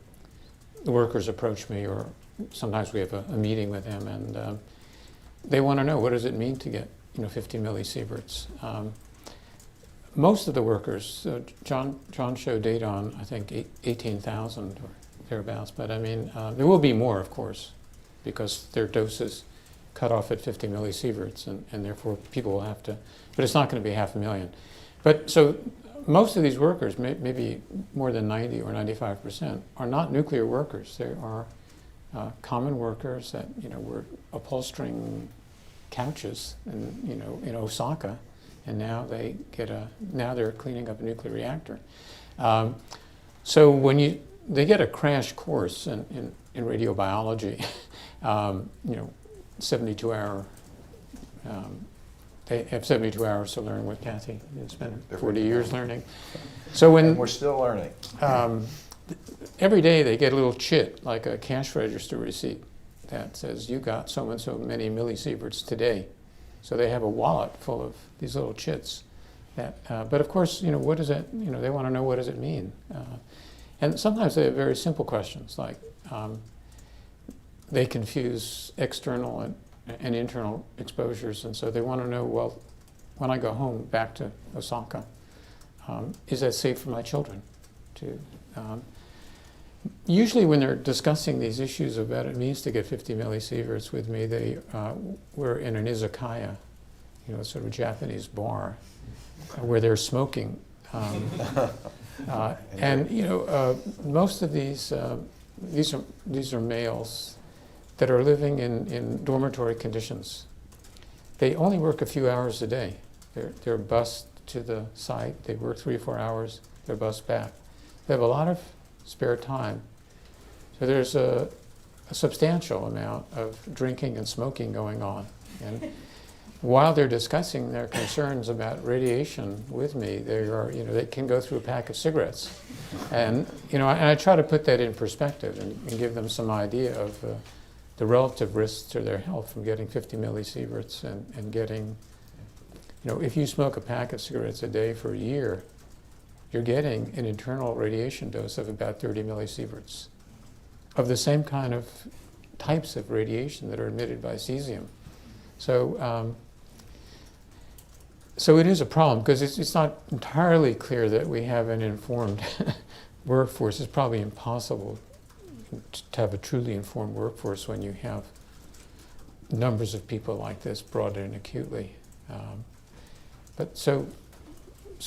workers approach me, or sometimes we have a meeting with them, and they want to know, what does it mean to get 50 millisieverts? Most of the workers, John showed data on, I think, 18,000 or thereabouts, but I mean, there will be more, of course, because their doses cut off at 50 millisieverts, and therefore people will have to, but it's not going to be 500,000. But so most of these workers, maybe more than 90 or 95%, are not nuclear workers. They are common workers that were upholstering couches in Osaka, and now they're cleaning up a nuclear reactor. So when they get a crash course in radiobiology, 72-hour. They have 72 hours to learn what Kathy has spent 40 years learning. So And we're still learning. every day they get a little chit, like a cash register receipt, that says you got so and so many millisieverts today. So they have a wallet full of these little chits. But of course, what does that? They want to know, what does it mean? And sometimes they have very simple questions, like they confuse external and internal exposures, and so they want to know, well, when I go home back to Osaka, is that safe for my children? Usually when they're discussing these issues of what it means to get 50 millisieverts with me, they were in an izakaya, sort of Japanese bar, where they're smoking. Most of these are males that are living in dormitory conditions. They only work a few hours a day. They're bused to the site. They work 3 or 4 hours. They're bused back. They have a lot of spare time. So there's a substantial amount of drinking and smoking going on. And while they're discussing their concerns about radiation with me, they can go through a pack of cigarettes. And I try to put that in perspective and give them some idea of the relative risks to their health from getting 50 millisieverts and getting, if you smoke a pack of cigarettes a day for a year, you're getting an internal radiation dose of about 30 millisieverts of the same kind of types of radiation that are emitted by cesium. So, so it is a problem because it's not entirely clear that we have an informed workforce. It's probably impossible to have a truly informed workforce when you have numbers of people like this brought in acutely. But so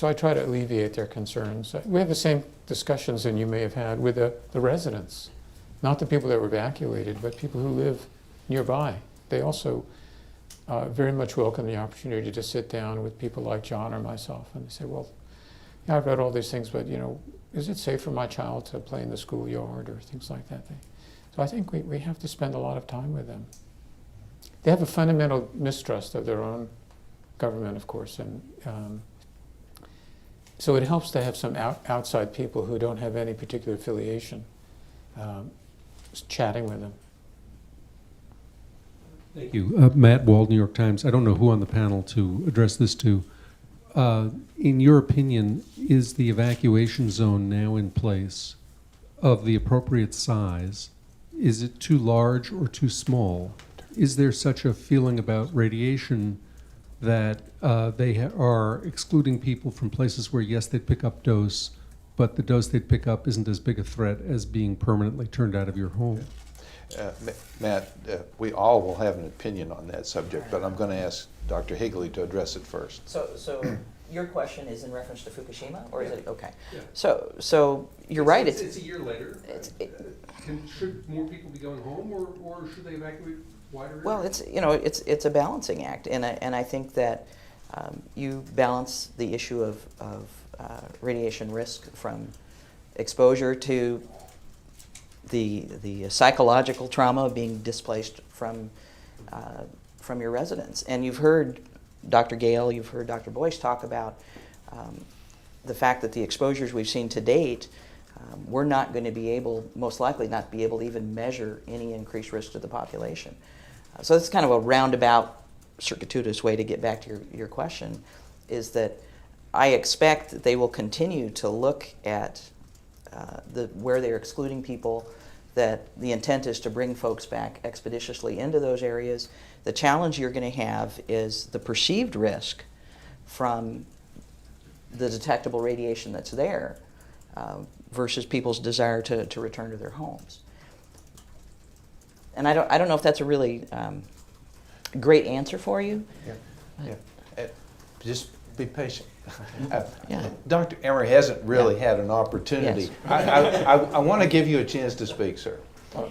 I try to alleviate their concerns. We have the same discussions that you may have had with the residents, not the people that were evacuated, but people who live nearby. They also very much welcome the opportunity to sit down with people like John or myself, and they say, well, yeah, I've read all these things, but is it safe for my child to play in the schoolyard or things like that? So I think we have to spend a lot of time with them. They have a fundamental mistrust of their own government, of course, and so it helps to have some outside people who don't have any particular affiliation chatting with them. Thank you. Matt Wald, New York Times. I don't know who on the panel to address this to. In your opinion, is the evacuation zone now in place of the appropriate size? Is it too large or too small? Is there such a feeling about radiation that they are excluding people from places where, yes, they'd pick up dose, but the dose they'd pick up isn't as big a threat as being permanently turned out of your home? Matt, we all will have an opinion on that subject, but I'm going to ask Dr. Higley to address it first. So your question is in reference to Fukushima, or is it okay? Yeah. So you're right. It's a year later. Should more people be going home, or should they evacuate wider areas? Well, it's a balancing act, and I think that you balance the issue of radiation risk from exposure to the psychological trauma of being displaced from your residence. And you've heard Dr. Gale, you've heard Dr. Boyce talk about the fact that the exposures we've seen to date, we're not going to be able, most likely not be able to even measure any increased risk to the population. So it's kind of a roundabout, circuitous way to get back to your question, is that I expect that they will continue to look at where they're excluding people, that the intent is to bring folks back expeditiously into those areas. The challenge you're going to have is the perceived risk from the detectable radiation that's there versus people's desire to return to their homes. And I don't know if that's a really great answer for you. Just be patient. Yeah. Dr. Emery hasn't really had an opportunity. Yes. I want to give you a chance to speak, sir.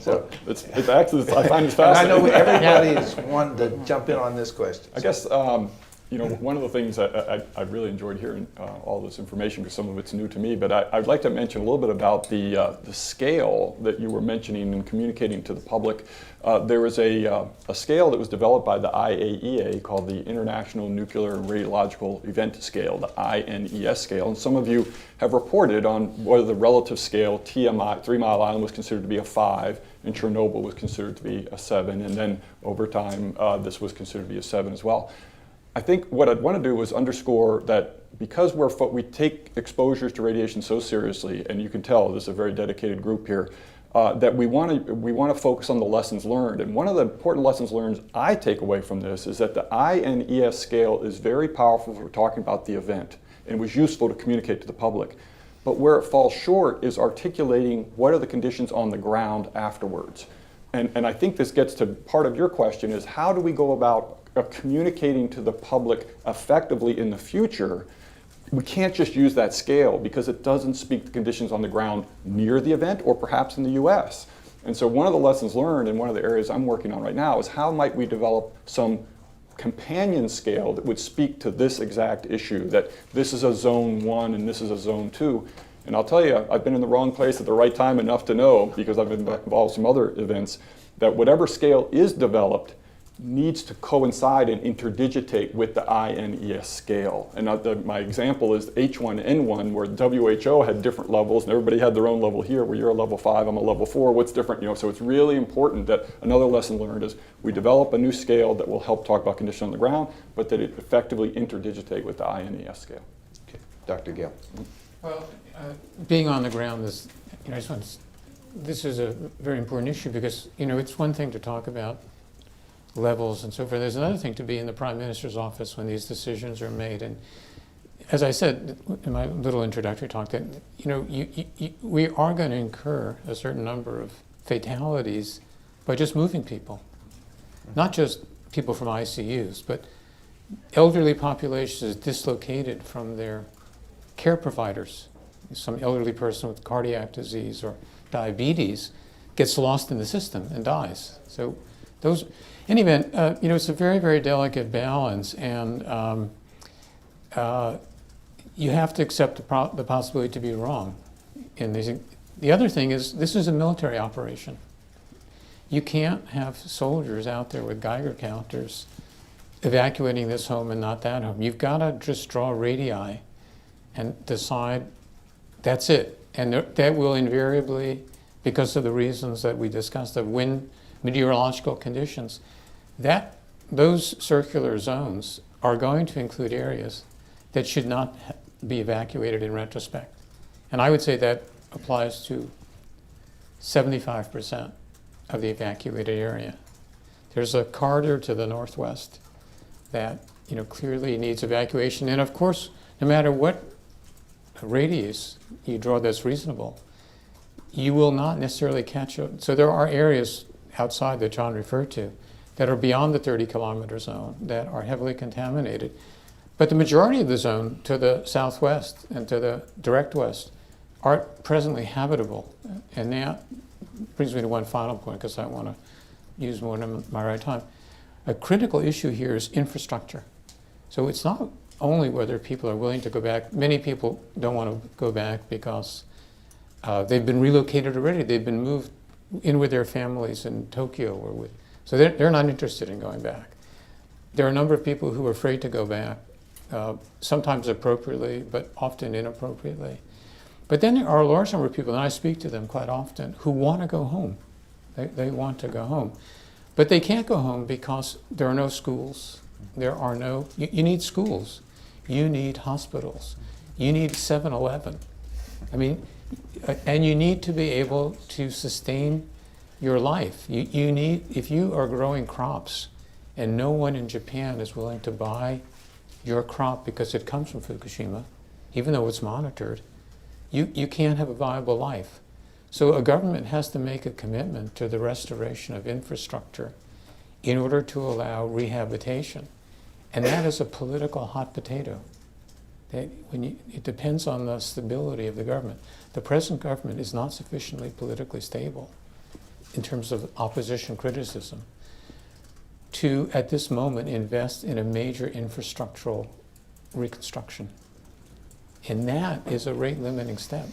So, It's actually, I find it and I know fascinating. everybody is wanting to jump in on this question. I guess one of the things I really enjoyed hearing all this information, because some of it's new to me, but I'd like to mention a little bit about the scale that you were mentioning and communicating to the public. There was a scale that was developed by the IAEA called the International Nuclear and Radiological Event Scale, the INES scale, and some of you have reported on whether the relative scale, TMI, 3 Mile Island was considered to be a 5, and Chernobyl was considered to be a 7, and then over time this was considered to be a 7 as well. I think what I'd want to do is underscore that because we take exposures to radiation so seriously, and you can tell this is a very dedicated group here, that we want to focus on the lessons learned. And one of the important lessons learned I take away from this is that the INES scale is very powerful for talking about the event, and was useful to communicate to the public. But where it falls short is articulating what are the conditions on the ground afterwards. And I think this gets to part of your question, is how do we go about communicating to the public effectively in the future? We can't just use that scale because it doesn't speak to conditions on the ground near the event or perhaps in the US. And so one of the lessons learned, and one of the areas I'm working on right now, is how might we develop some companion scale that would speak to this exact issue, that this is a zone 1 and this is a zone 2. And I'll tell you, I've been in the wrong place at the right time enough to know, because I've been involved in some other events, that whatever scale is developed needs to coincide and interdigitate with the INES scale. And my example is H1N1, where WHO had different levels and everybody had their own level here, where you're a level 5, I'm a level 4, what's different? So it's really important that another lesson learned is we develop a new scale that will help talk about conditions on the ground, but that it effectively interdigitate with the INES scale. Okay. Dr. Gale. Well, being on the ground is, I just want to this is a very important issue because, it's one thing to talk about levels and so forth. There's another thing to be in the Prime Minister's office when these decisions are made. And as I said in my little introductory talk, that, we are going to incur a certain number of fatalities by just moving people. Not just people from ICUs, but elderly populations dislocated from their care providers. Some elderly person with cardiac disease or diabetes gets lost in the system and dies. So those, in any event, it's a very, very delicate balance, and you have to accept the possibility to be wrong. The other thing is, this is a military operation. You can't have soldiers out there with Geiger counters evacuating this home and not that home. You've got to just draw radii and decide that's it. And that will invariably, because of the reasons that we discussed, the wind, meteorological conditions, those circular zones are going to include areas that should not be evacuated in retrospect. And I would say that applies to 75% of the evacuated area. There's a corridor to the northwest that clearly needs evacuation. And of course, no matter what radius you draw that's reasonable, you will not necessarily catch up. So there are areas outside that John referred to that are beyond the 30-kilometer zone that are heavily contaminated. But the majority of the zone to the southwest and to the direct west are presently habitable. And that brings me to one final point, because I want to use more of my right time. A critical issue here is infrastructure. So it's not only whether people are willing to go back. Many people don't want to go back because they've been relocated already. They've been moved in with their families in Tokyo so they're not interested in going back. There are a number of people who are afraid to go back, sometimes appropriately, but often inappropriately. But then there are a large number of people, and I speak to them quite often, who want to go home. They want to go home. But they can't go home because there are no schools. You need schools. You need hospitals. You need 7-Eleven. And you need to be able to sustain your life. If you are growing crops and no one in Japan is willing to buy your crop because it comes from Fukushima, even though it's monitored, you can't have a viable life. So a government has to make a commitment to the restoration of infrastructure in order to allow rehabilitation. And that is a political hot potato. It depends on the stability of the government. The present government is not sufficiently politically stable in terms of opposition criticism to, at this moment, invest in a major infrastructural reconstruction. And that is a rate-limiting step.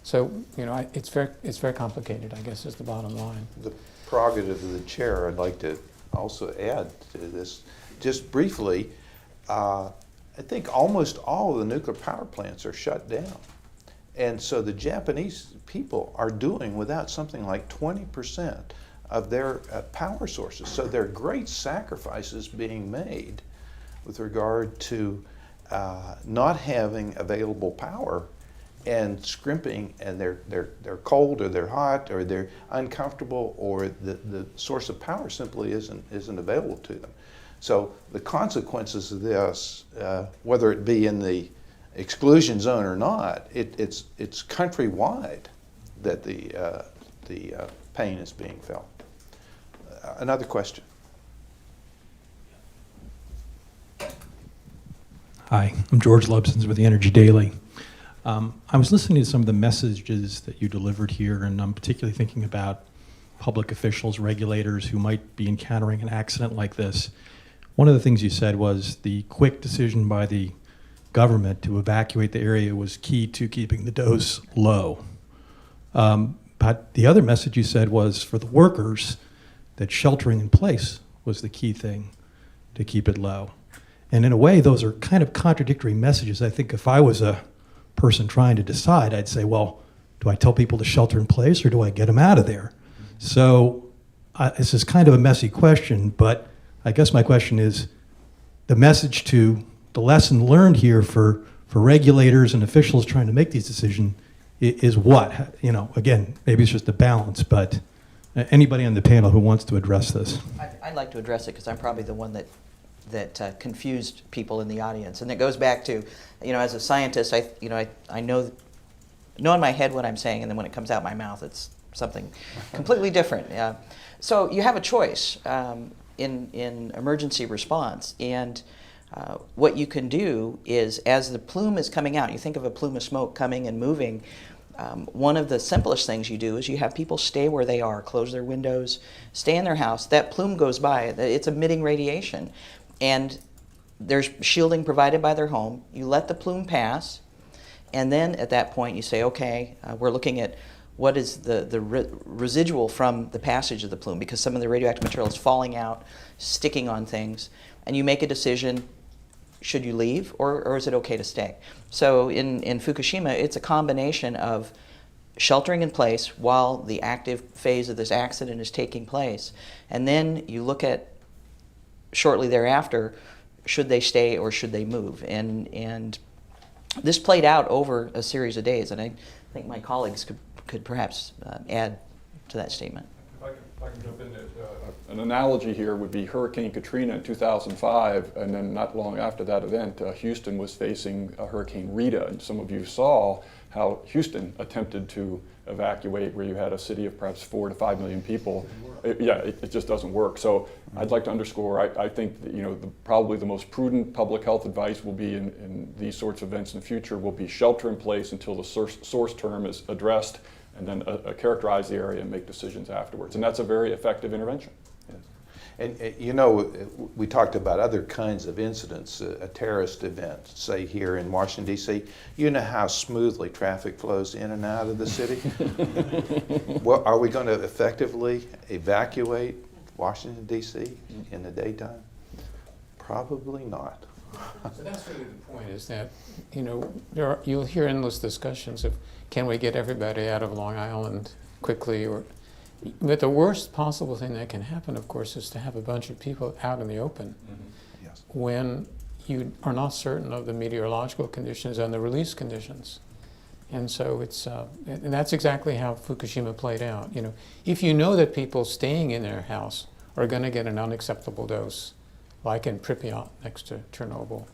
So, it's very complicated, I guess, is the bottom line. The prerogative of the chair, I'd like to also add to this, just briefly, I think almost all of the nuclear power plants are shut down. And so the Japanese people are doing without something like 20% of their power sources. So there are great sacrifices being made with regard to not having available power and scrimping, and they're cold or they're hot or they're uncomfortable, or the source of power simply isn't available to them. So the consequences of this, whether it be in the exclusion zone or not, it's countrywide that the pain is being felt. Another question. Hi, I'm George Lubsons with the Energy Daily. I was listening to some of the messages that you delivered here, and I'm particularly thinking about public officials, regulators who might be encountering an accident like this. One of the things you said was the quick decision by the government to evacuate the area was key to keeping the dose low. But the other message you said was for the workers that sheltering in place was the key thing to keep it low. And in a way, those are kind of contradictory messages. I think if I was a person trying to decide, I'd say, well, do I tell people to shelter in place or do I get them out of there? So this is kind of a messy question, but I guess my question is the message to the lesson learned here for regulators and officials trying to make these decisions is what? You know, again, maybe it's just a balance, but anybody on the panel who wants to address this? I'd like to address it because I'm probably the one that confused people in the audience, and it goes back to, you know, as a scientist, I know in my head what I'm saying, and then when it comes out my mouth, it's something completely different. So you have a choice in emergency response, and what you can do is, as the plume is coming out, you think of a plume of smoke coming and moving. One of the simplest things you do is you have people stay where they are, close their windows, stay in their house. That plume goes by, it's emitting radiation, and there's shielding provided by their home. You let the plume pass, and then at that point you say, okay, we're looking at what is the residual from the passage of the plume, because some of the radioactive material is falling out, sticking on things, and you make a decision. Should you leave, or is it okay to stay? So in Fukushima, it's a combination of sheltering in place while the active phase of this accident is taking place. And then you look at, shortly thereafter, should they stay or should they move? And this played out over a series of days, and I think my colleagues could perhaps add to that statement. If I can jump in, an analogy here would be Hurricane Katrina in 2005, and then not long after that event, Houston was facing Hurricane Rita, and some of you saw how Houston attempted to evacuate, where you had a city of perhaps 4 to 5 million people. It just doesn't work. So I'd like to underscore, I think that, you know, probably the most prudent public health advice will be in these sorts of events in the future will be shelter in place until the source term is addressed, and then characterize the area and make decisions afterwards. And that's a very effective intervention. Yes. And you know, we talked about other kinds of incidents, a terrorist event, say here in Washington, D.C. You know how smoothly traffic flows in and out of the city? Well, are we going to effectively evacuate Washington, D.C. in the daytime? Probably not. So that's really the point, is that, you know, you'll hear endless discussions of, can we get everybody out of Long Island quickly? But the worst possible thing that can happen, of course, is to have a bunch of people out in the open Yes. when you are not certain of the meteorological conditions and the release conditions. And so it's, and that's exactly how Fukushima played out. You know, if you know that people staying in their house are going to get an unacceptable dose, like in Pripyat next to Chernobyl,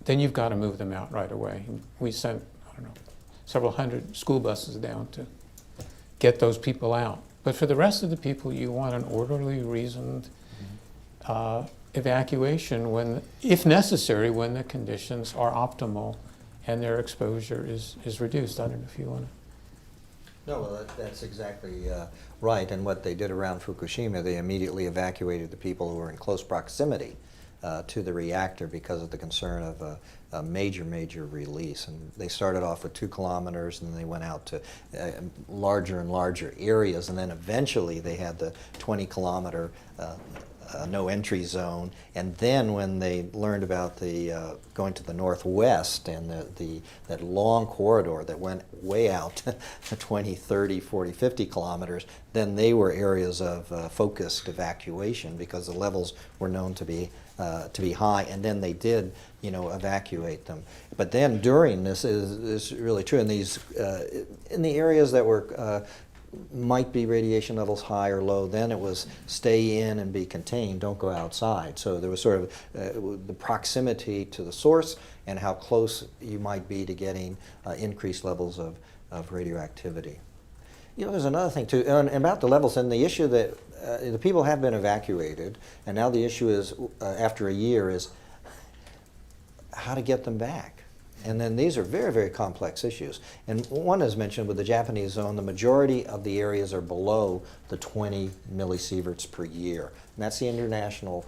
then you've got to move them out right away. We sent, I don't know, several hundred school buses down to get those people out. But for the rest of the people, you want an orderly, reasoned evacuation when, if necessary, when the conditions are optimal and their exposure is reduced. I don't know if you want to. No, well, that's exactly right. And what they did around Fukushima, they immediately evacuated the people who were in close proximity to the reactor because of the concern of a major release. And they started off with 2 kilometers, and then they went out to larger and larger areas, and then eventually they had the 20-kilometer no entry zone. And then when they learned about the going to the northwest and that long corridor that went way out 20, 30, 40, 50 kilometers, then they were areas of focused evacuation because the levels were known to be high, and then they did, you know, evacuate them. But then during this is really true in these in the areas that were might be radiation levels high or low, then it was stay in and be contained, don't go outside. So there was sort of the proximity to the source and how close you might be to getting increased levels of radioactivity. You know, there's another thing too, and about the levels, and the issue that the people have been evacuated, and now the issue is, after a year, is how to get them back. And then these are very complex issues. And one is mentioned with the Japanese zone, the majority of the areas are below the 20 millisieverts per year. And that's the international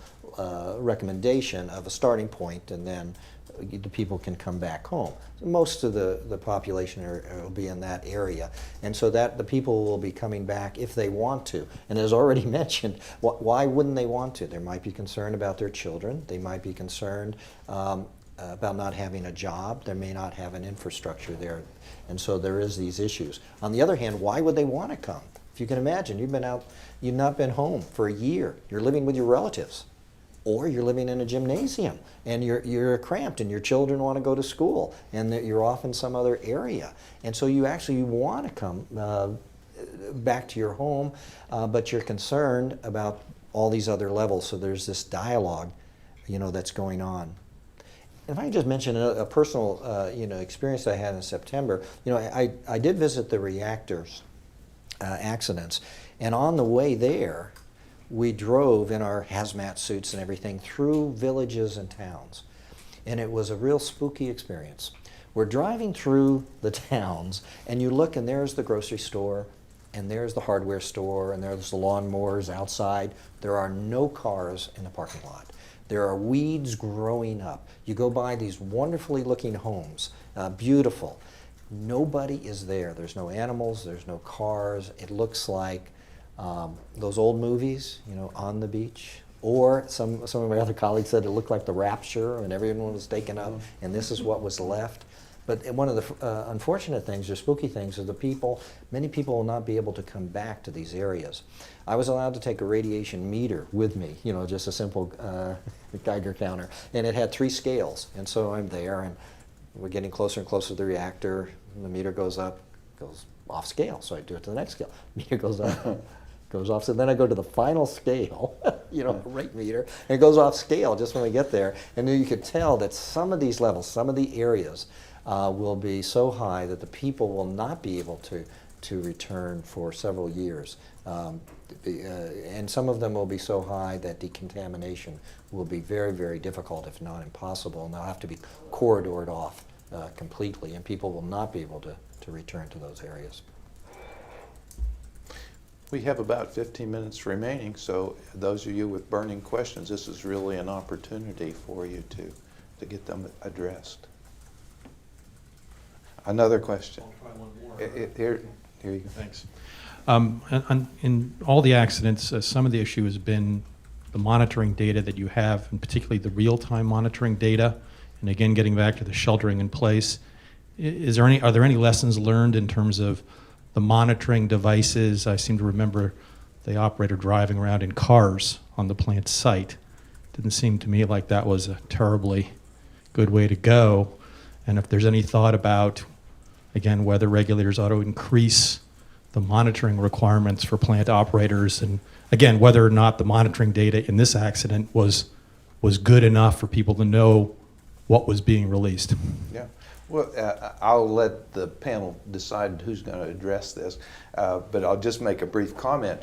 recommendation of a starting point, and then the people can come back home. Most of the population will be in that area. And so that the people will be coming back if they want to. And as already mentioned, why wouldn't they want to? There might be concern about their children. They might be concerned about not having a job. They may not have an infrastructure there. And so there is these issues. On the other hand, why would they want to come? If you can imagine, you've been out, you've not been home for a year. You're living with your relatives. or you're living in a gymnasium and you're cramped and your children want to go to school and that you're off in some other area. And so you actually want to come back to your home, but you're concerned about all these other levels. So there's this dialogue, that's going on. If I can just mention a personal, experience I had in September, I did visit the reactors accidents, and on the way there, we drove in our hazmat suits and everything through villages and towns, and it was a real spooky experience. We're driving through the towns, and you look, and there's the grocery store, and there's the hardware store, and there's the lawnmowers outside. There are no cars in the parking lot. There are weeds growing up. You go by these wonderfully looking homes, beautiful. Nobody is there. There's no animals, there's no cars. It looks like those old movies, On the Beach. Or some of my other colleagues said it looked like The Rapture and everyone was taken up and this is what was left. But one of the unfortunate things or spooky things is many people will not be able to come back to these areas. I was allowed to take a radiation meter with me, just a simple Geiger counter, and it had 3 scales. And so I'm there, and we're getting closer and closer to the reactor, and the meter goes up, goes off scale. So I do it to the next scale. Meter goes up, goes off. So then I go to the final scale, rate meter, and it goes off scale just when we get there. And then you could tell that some of these levels, some of the areas, will be so high that the people will not be able to return for several years. And some of them will be so high that decontamination will be very, very difficult, if not impossible, and they'll have to be corridored off completely, and people will not be able to return to those areas. We have about 15 minutes remaining, so those of you with burning questions, this is really an opportunity for you to get them addressed. Another question. I'll try one more. Here you go. Thanks. In all the accidents, some of the issue has been the monitoring data that you have, and particularly the real-time monitoring data. And again, getting back to the sheltering in place, are there any lessons learned in terms of the monitoring devices? I seem to remember the operator driving around in cars on the plant site. Didn't seem to me like that was a terribly good way to go. And if there's any thought about, again, whether regulators ought to increase the monitoring requirements for plant operators, and again, whether or not the monitoring data in this accident was good enough for people to know what was being released. Yeah. Well, I'll let the panel decide who's going to address this, but I'll just make a brief comment.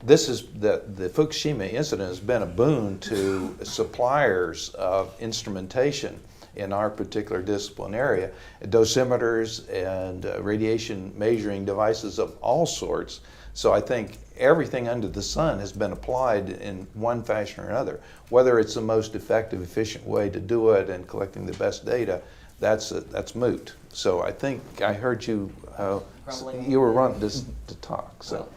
This is the Fukushima incident has been a boon to suppliers of instrumentation in our particular discipline area, dosimeters and radiation measuring devices of all sorts. So I think everything under the sun has been applied in one fashion or another. Whether it's the most effective, efficient way to do it and collecting the best data, that's moot. So I think I heard you, you were wanting to talk. So.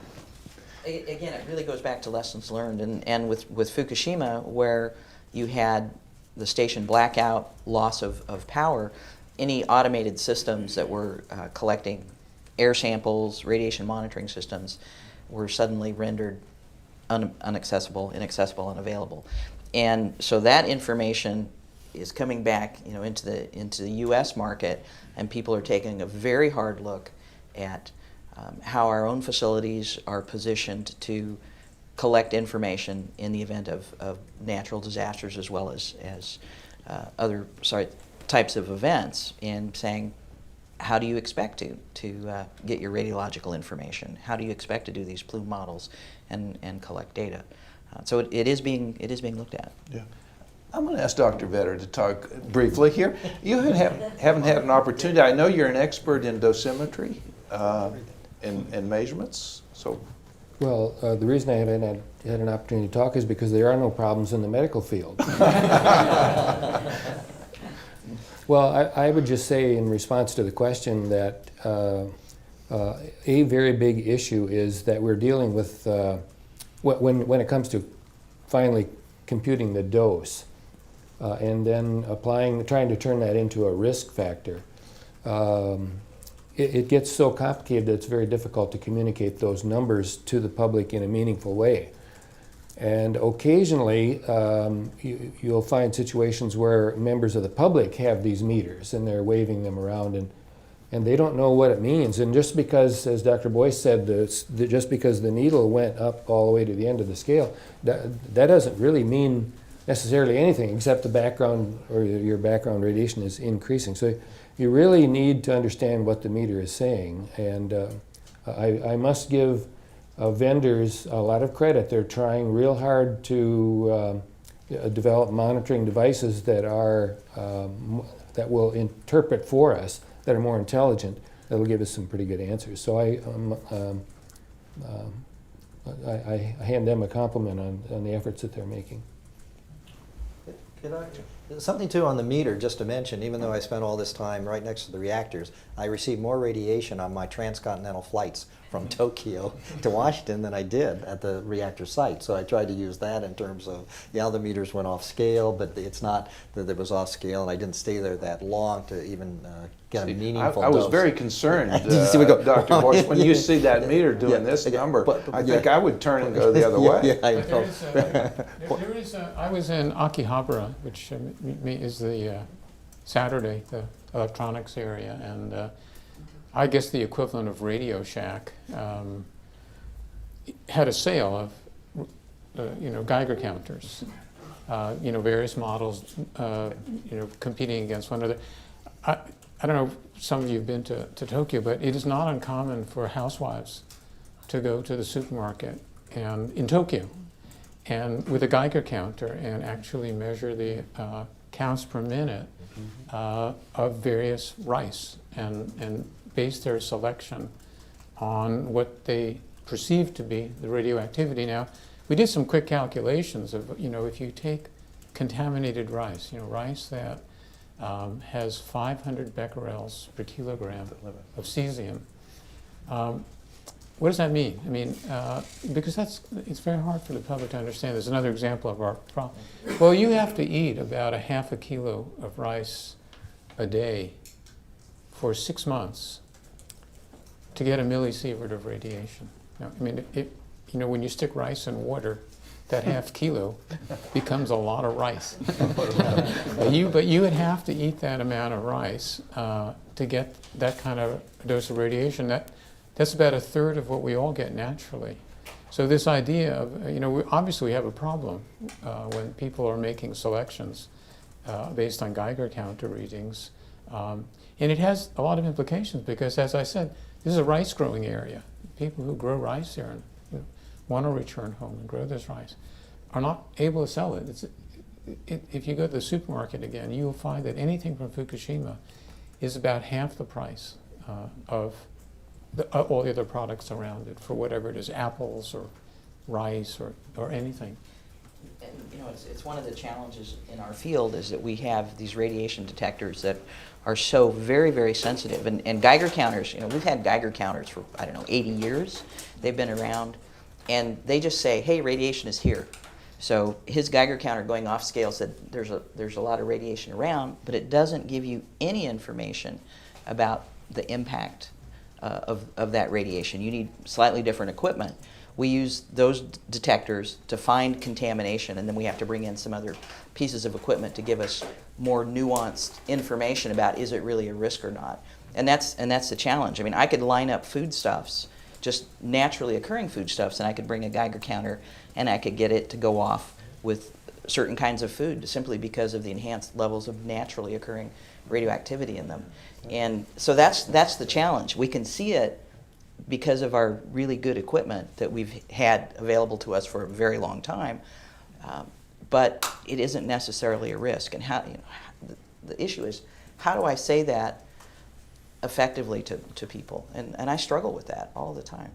Well, again, it really goes back to lessons learned. And with Fukushima, where you had the station blackout, loss of power, any automated systems that were collecting air samples, radiation monitoring systems, were suddenly rendered inaccessible, unavailable. And so that information is coming back, into the U.S. market, and people are taking a very hard look at how our own facilities are positioned to collect information in the event of natural disasters as well as other types of events, and saying, how do you expect to get your radiological information? How do you expect to do these plume models and collect data? So it is being looked at. Yeah. I'm going to ask Dr. Vetter to talk briefly here. You haven't had an opportunity. I know you're an expert in dosimetry and measurements. So. Well, the reason I haven't had an opportunity to talk is because there are no problems in the medical field. Well, I would just say in response to the question that a very big issue is that we're dealing with, when it comes to finally computing the dose and then trying to turn that into a risk factor, it gets so complicated that it's very difficult to communicate those numbers to the public in a meaningful way. And occasionally, you'll find situations where members of the public have these meters and they're waving them around, and they don't know what it means. And just because, as Dr. Boyce said, just because the needle went up all the way to the end of the scale, that doesn't really mean necessarily anything except the background or your background radiation is increasing. So you really need to understand what the meter is saying. And I must give vendors a lot of credit. They're trying real hard to develop monitoring devices that are that will interpret for us, that are more intelligent, that will give us some pretty good answers. So I hand them a compliment on the efforts that they're making. Something too on the meter, just to mention, even though I spent all this time right next to the reactors, I received more radiation on my transcontinental flights from Tokyo to Washington than I did at the reactor site. So I tried to use that in terms of, yeah, the meters went off scale, but it's not that it was off scale, and I didn't stay there that long to even get a meaningful I was dose. very concerned, See, we go, Dr. Boyce, when you see that meter doing this number, I think I would turn and go the other way. Yeah, I But know. there is I was in Akihabara, which is the Saturday, the electronics area, and I guess the equivalent of Radio Shack, had a sale of Geiger counters, various models, competing against one another. I don't know if some of you have been to Tokyo, but it is not uncommon for housewives to go to the supermarket and in Tokyo and with a Geiger counter and actually measure the counts per minute of various rice and base their selection on what they perceive to be the radioactivity. Now, we did some quick calculations of, if you take contaminated rice, rice that has 500 becquerels per kilogram of cesium. What does that mean? I mean, because it's very hard for the public to understand. There's another example of our problem. Well, you have to eat about a half a kilo of rice a day for 6 months to get a millisievert of radiation. Now, I mean, when you stick rice in water, that half kilo becomes a lot of rice. But you would have to eat that amount of rice to get that kind of dose of radiation. That's about a third of what we all get naturally. So this idea of, obviously we have a problem when people are making selections based on Geiger counter readings. And it has a lot of implications because, as I said, this is a rice growing area. People who grow rice here and want to return home and grow this rice are not able to sell it. If you go to the supermarket again, you will find that anything from Fukushima is about half the price of all the other products around it for whatever it is, apples or rice or anything. And, it's one of the challenges in our field is that we have these radiation detectors that are so very, very sensitive. And Geiger counters, we've had Geiger counters for, 80 years. They've been around. And they just say, hey, radiation is here. So his Geiger counter going off scale said there's a lot of radiation around, but it doesn't give you any information about the impact of that radiation. You need slightly different equipment. We use those detectors to find contamination, and then we have to bring in some other pieces of equipment to give us more nuanced information about is it really a risk or not. And that's the challenge. I mean, I could line up foodstuffs, just naturally occurring foodstuffs, and I could bring a Geiger counter and I could get it to go off with certain kinds of food simply because of the enhanced levels of naturally occurring radioactivity in them. And so that's the challenge. We can see it because of our really good equipment that we've had available to us for a very long time, but it isn't necessarily a risk. And how, the issue is, how do I say that effectively to people? And I struggle with that all the time.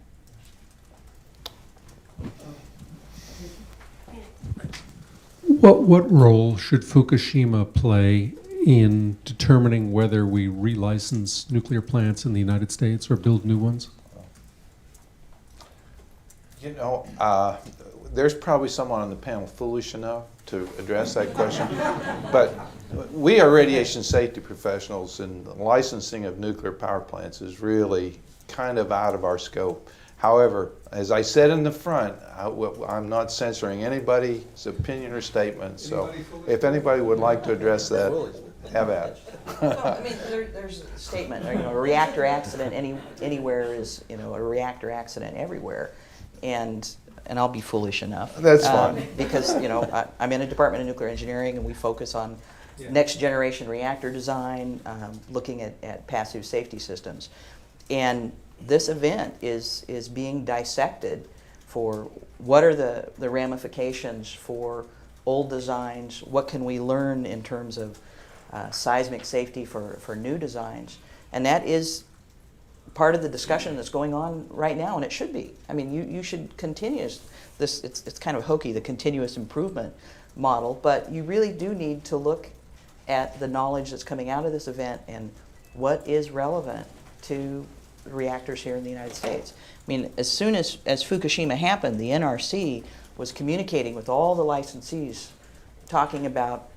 What role should Fukushima play in determining whether we relicense nuclear plants in the United States or build new ones? There's probably someone on the panel foolish enough to address that question, but we are radiation safety professionals, and the licensing of nuclear power plants is really kind of out of our scope. However, as I said in the front, I'm not censoring anybody's opinion or statement, so if anybody would like to address that, have at it. Well, I mean, there's a statement, a reactor accident anywhere is, a reactor accident everywhere. And I'll be foolish enough. That's fine. Because, I'm in a Department of Nuclear Engineering, and we focus on next generation reactor design, looking at passive safety systems. And this event is being dissected for what are the ramifications for old designs, what can we learn in terms of seismic safety for new designs. And that is part of the discussion that's going on right now, and it should be. I mean, you should continue this. It's kind of hokey, the continuous improvement model, but you really do need to look at the knowledge that's coming out of this event and what is relevant to reactors here in the United States. I mean, as soon as Fukushima happened, the NRC was communicating with all the licensees, talking about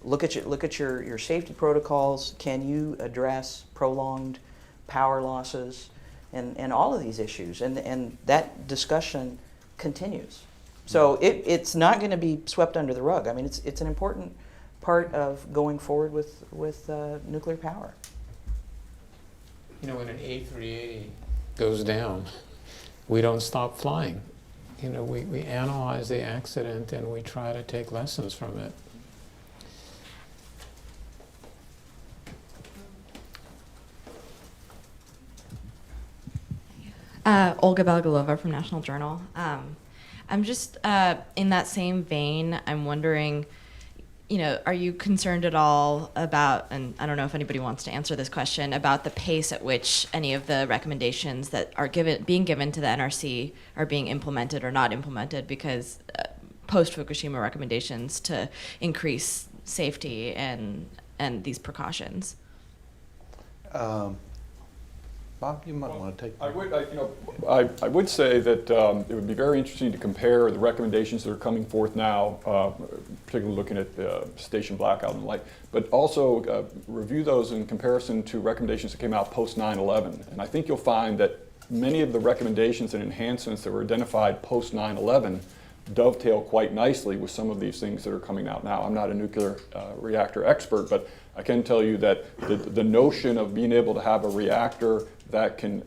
look at your safety protocols. Can you address prolonged power losses and all of these issues? And that discussion continues. So it's not going to be swept under the rug. I mean, it's an important part of going forward with nuclear power. When an A380 goes down, we don't stop flying. We analyze the accident and we try to take lessons from it. Olga Belgalova from National Journal. I'm just, in that same vein, I'm wondering, are you concerned at all about, and I don't know if anybody wants to answer this question, about the pace at which any of the recommendations that are being given to the NRC are being implemented or not implemented, because post-Fukushima recommendations to increase safety and these precautions? Bob, you might want to take I would say that it would be very interesting to compare the recommendations that are coming forth now, particularly looking at station blackout and the like, but also review those in comparison to recommendations that came out post 9/11. And I think you'll find that many of the recommendations and enhancements that were identified post 9/11 dovetail quite nicely with some of these things that are coming out now. I'm not a nuclear reactor expert, but I can tell you that the notion of being able to have a reactor that can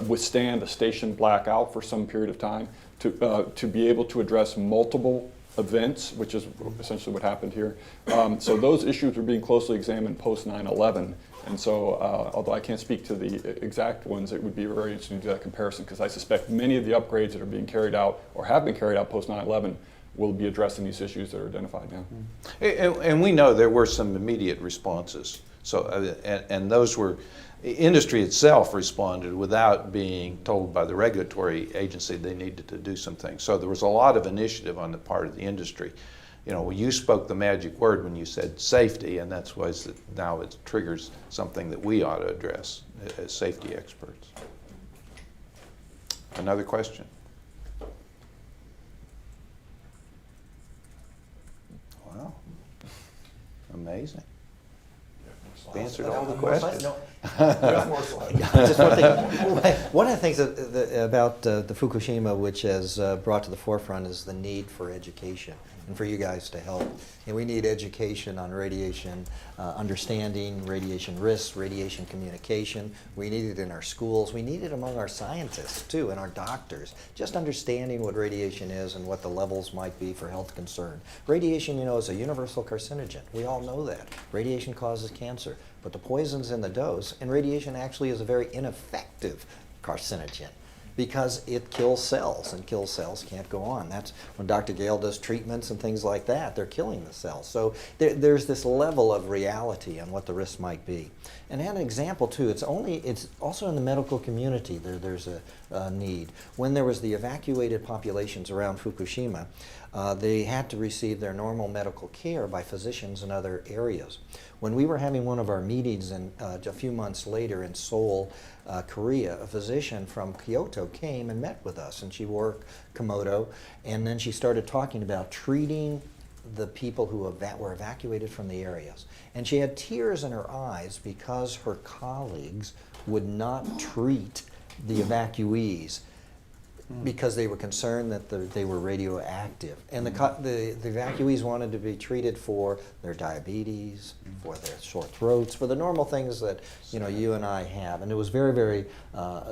withstand a station blackout for some period of time, to be able to address multiple events, which is essentially what happened here. So those issues are being closely examined post 9/11. And so, although I can't speak to the exact ones, it would be very interesting to do that comparison, because I suspect many of the upgrades that are being carried out or have been carried out post 9/11 will be addressing these issues that are identified now. And we know there were some immediate responses. So, and those were, industry itself responded without being told by the regulatory agency they needed to do some things. So there was a lot of initiative on the part of the industry. You spoke the magic word when you said safety, and that's why now it triggers something that we ought to address as safety experts. Another question? Wow, amazing. We answered all the questions. Just one thing. One of the things about the Fukushima which has brought to the forefront is the need for education and for you guys to help. And we need education on radiation understanding, radiation risks, radiation communication. We need it in our schools. We need it among our scientists too, and our doctors. Just understanding what radiation is and what the levels might be for health concern. Radiation, is a universal carcinogen. We all know that. Radiation causes cancer, but the poison's in the dose, and radiation actually is a very ineffective carcinogen because it kills cells, and killed cells can't go on. That's when Dr. Gale does treatments and things like that. They're killing the cells. So there's this level of reality on what the risks might be. And an example too, it's also in the medical community there's a need. When there was the evacuated populations around Fukushima, they had to receive their normal medical care by physicians in other areas. When we were having one of our meetings a few months later in Seoul, Korea, a physician from Kyoto came and met with us, and she wore kimono, and then she started talking about treating the people who were evacuated from the areas. And she had tears in her eyes because her colleagues would not treat the evacuees because they were concerned that they were radioactive. And the evacuees wanted to be treated for their diabetes, for their sore throats, for the normal things that you and I have. And it was very, very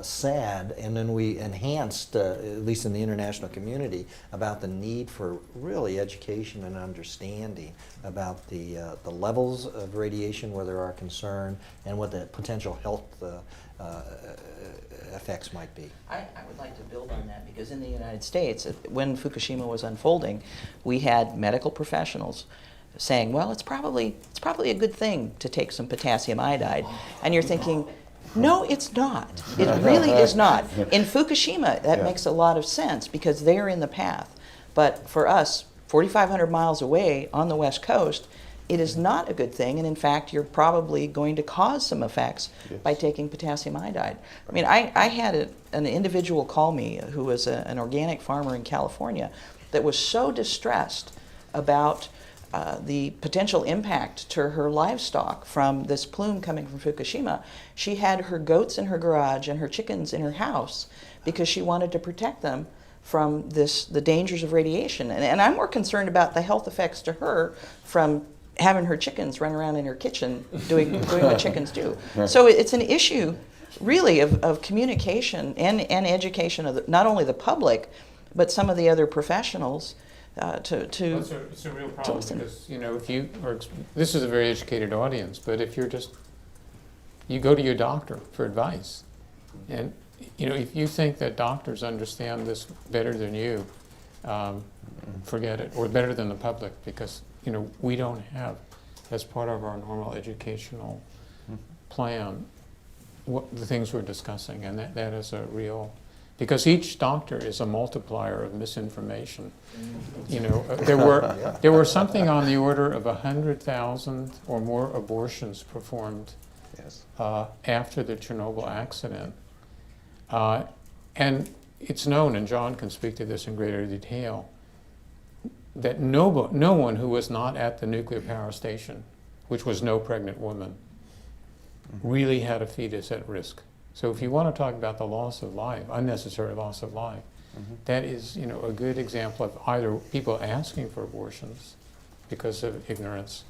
sad. And then we enhanced, at least in the international community, about the need for really education and understanding about the levels of radiation where there are concern and what the potential health effects might be. I would like to build on that, because in the United States, when Fukushima was unfolding, we had medical professionals saying, well, it's probably a good thing to take some potassium iodide. And you're thinking, no, it's not. It really is not. In Fukushima, that makes a lot of sense because they're in the path. But for us, 4,500 miles away on the West Coast, it is not a good thing, and in fact, you're probably going to cause some effects by taking potassium iodide. I mean, I had an individual call me who was an organic farmer in California that was so distressed about the potential impact to her livestock from this plume coming from Fukushima. She had her goats in her garage and her chickens in her house because she wanted to protect them from the dangers of radiation. And I'm more concerned about the health effects to her from having her chickens run around in her kitchen doing what chickens do. So it's an issue really of communication and education of not only the public, but some of the other professionals It's a real problem because, if you are, this is a very educated audience, but if you go to your doctor for advice, and, if you think that doctors understand this better than you, forget it, or better than the public, because, we don't have, as part of our normal educational plan, the things we're discussing, and that is a real, because each doctor is a multiplier of misinformation. There were something on the order of 100,000 or more abortions performed after the Chernobyl accident. And it's known, and John can speak to this in greater detail, that no one who was not at the nuclear power station, which was no pregnant woman, really had a fetus at risk. So if you want to talk about the loss of life, unnecessary loss of life, that is, a good example of either people asking for abortions because of ignorance,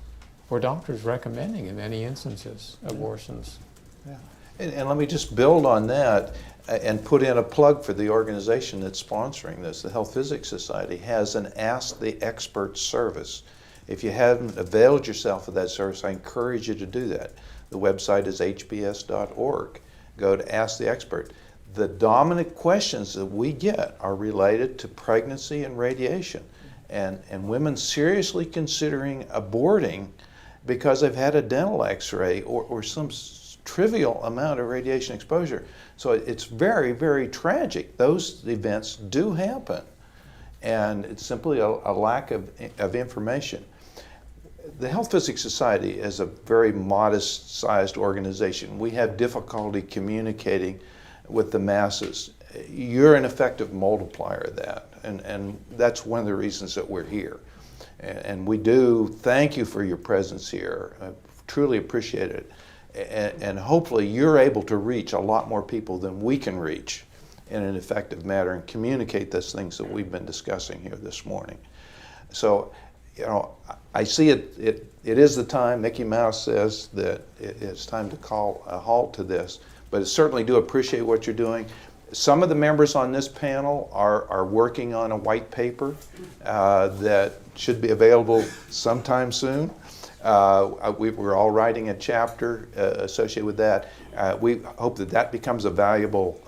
or doctors recommending, in many instances, abortions. Yeah. And let me just build on that and put in a plug for the organization that's sponsoring this. The Health Physics Society has an Ask the Expert service. If you haven't availed yourself of that service, I encourage you to do that. The website is hbs.org. Go to Ask the Expert. The dominant questions that we get are related to pregnancy and radiation, and women seriously considering aborting because they've had a dental x-ray or some trivial amount of radiation exposure. So it's very, very tragic. Those events do happen, and it's simply a lack of information. The Health Physics Society is a very modest-sized organization. We have difficulty communicating with the masses. You're an effective multiplier of that, and that's one of the reasons that we're here. And we do thank you for your presence here. I truly appreciate it. And hopefully you're able to reach a lot more people than we can reach in an effective manner and communicate those things that we've been discussing here this morning. So, I see it is the time. Mickey Mouse says that it's time to call a halt to this, but I certainly do appreciate what you're doing. Some of the members on this panel are working on a white paper that should be available sometime soon. We're all writing a chapter associated with that. We hope that becomes a valuable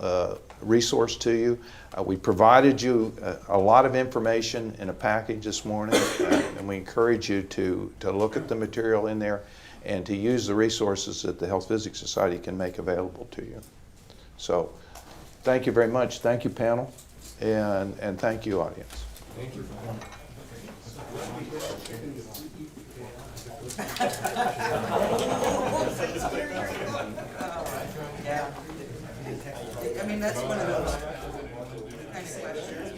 resource to you. We provided you a lot of information in a package this morning, and we encourage you to look at the material in there and to use the resources that the Health Physics Society can make available to you. So, thank you very much. Thank you, panel, and thank you, audience. Thank you. Yeah. I mean, that's one of those nice questions.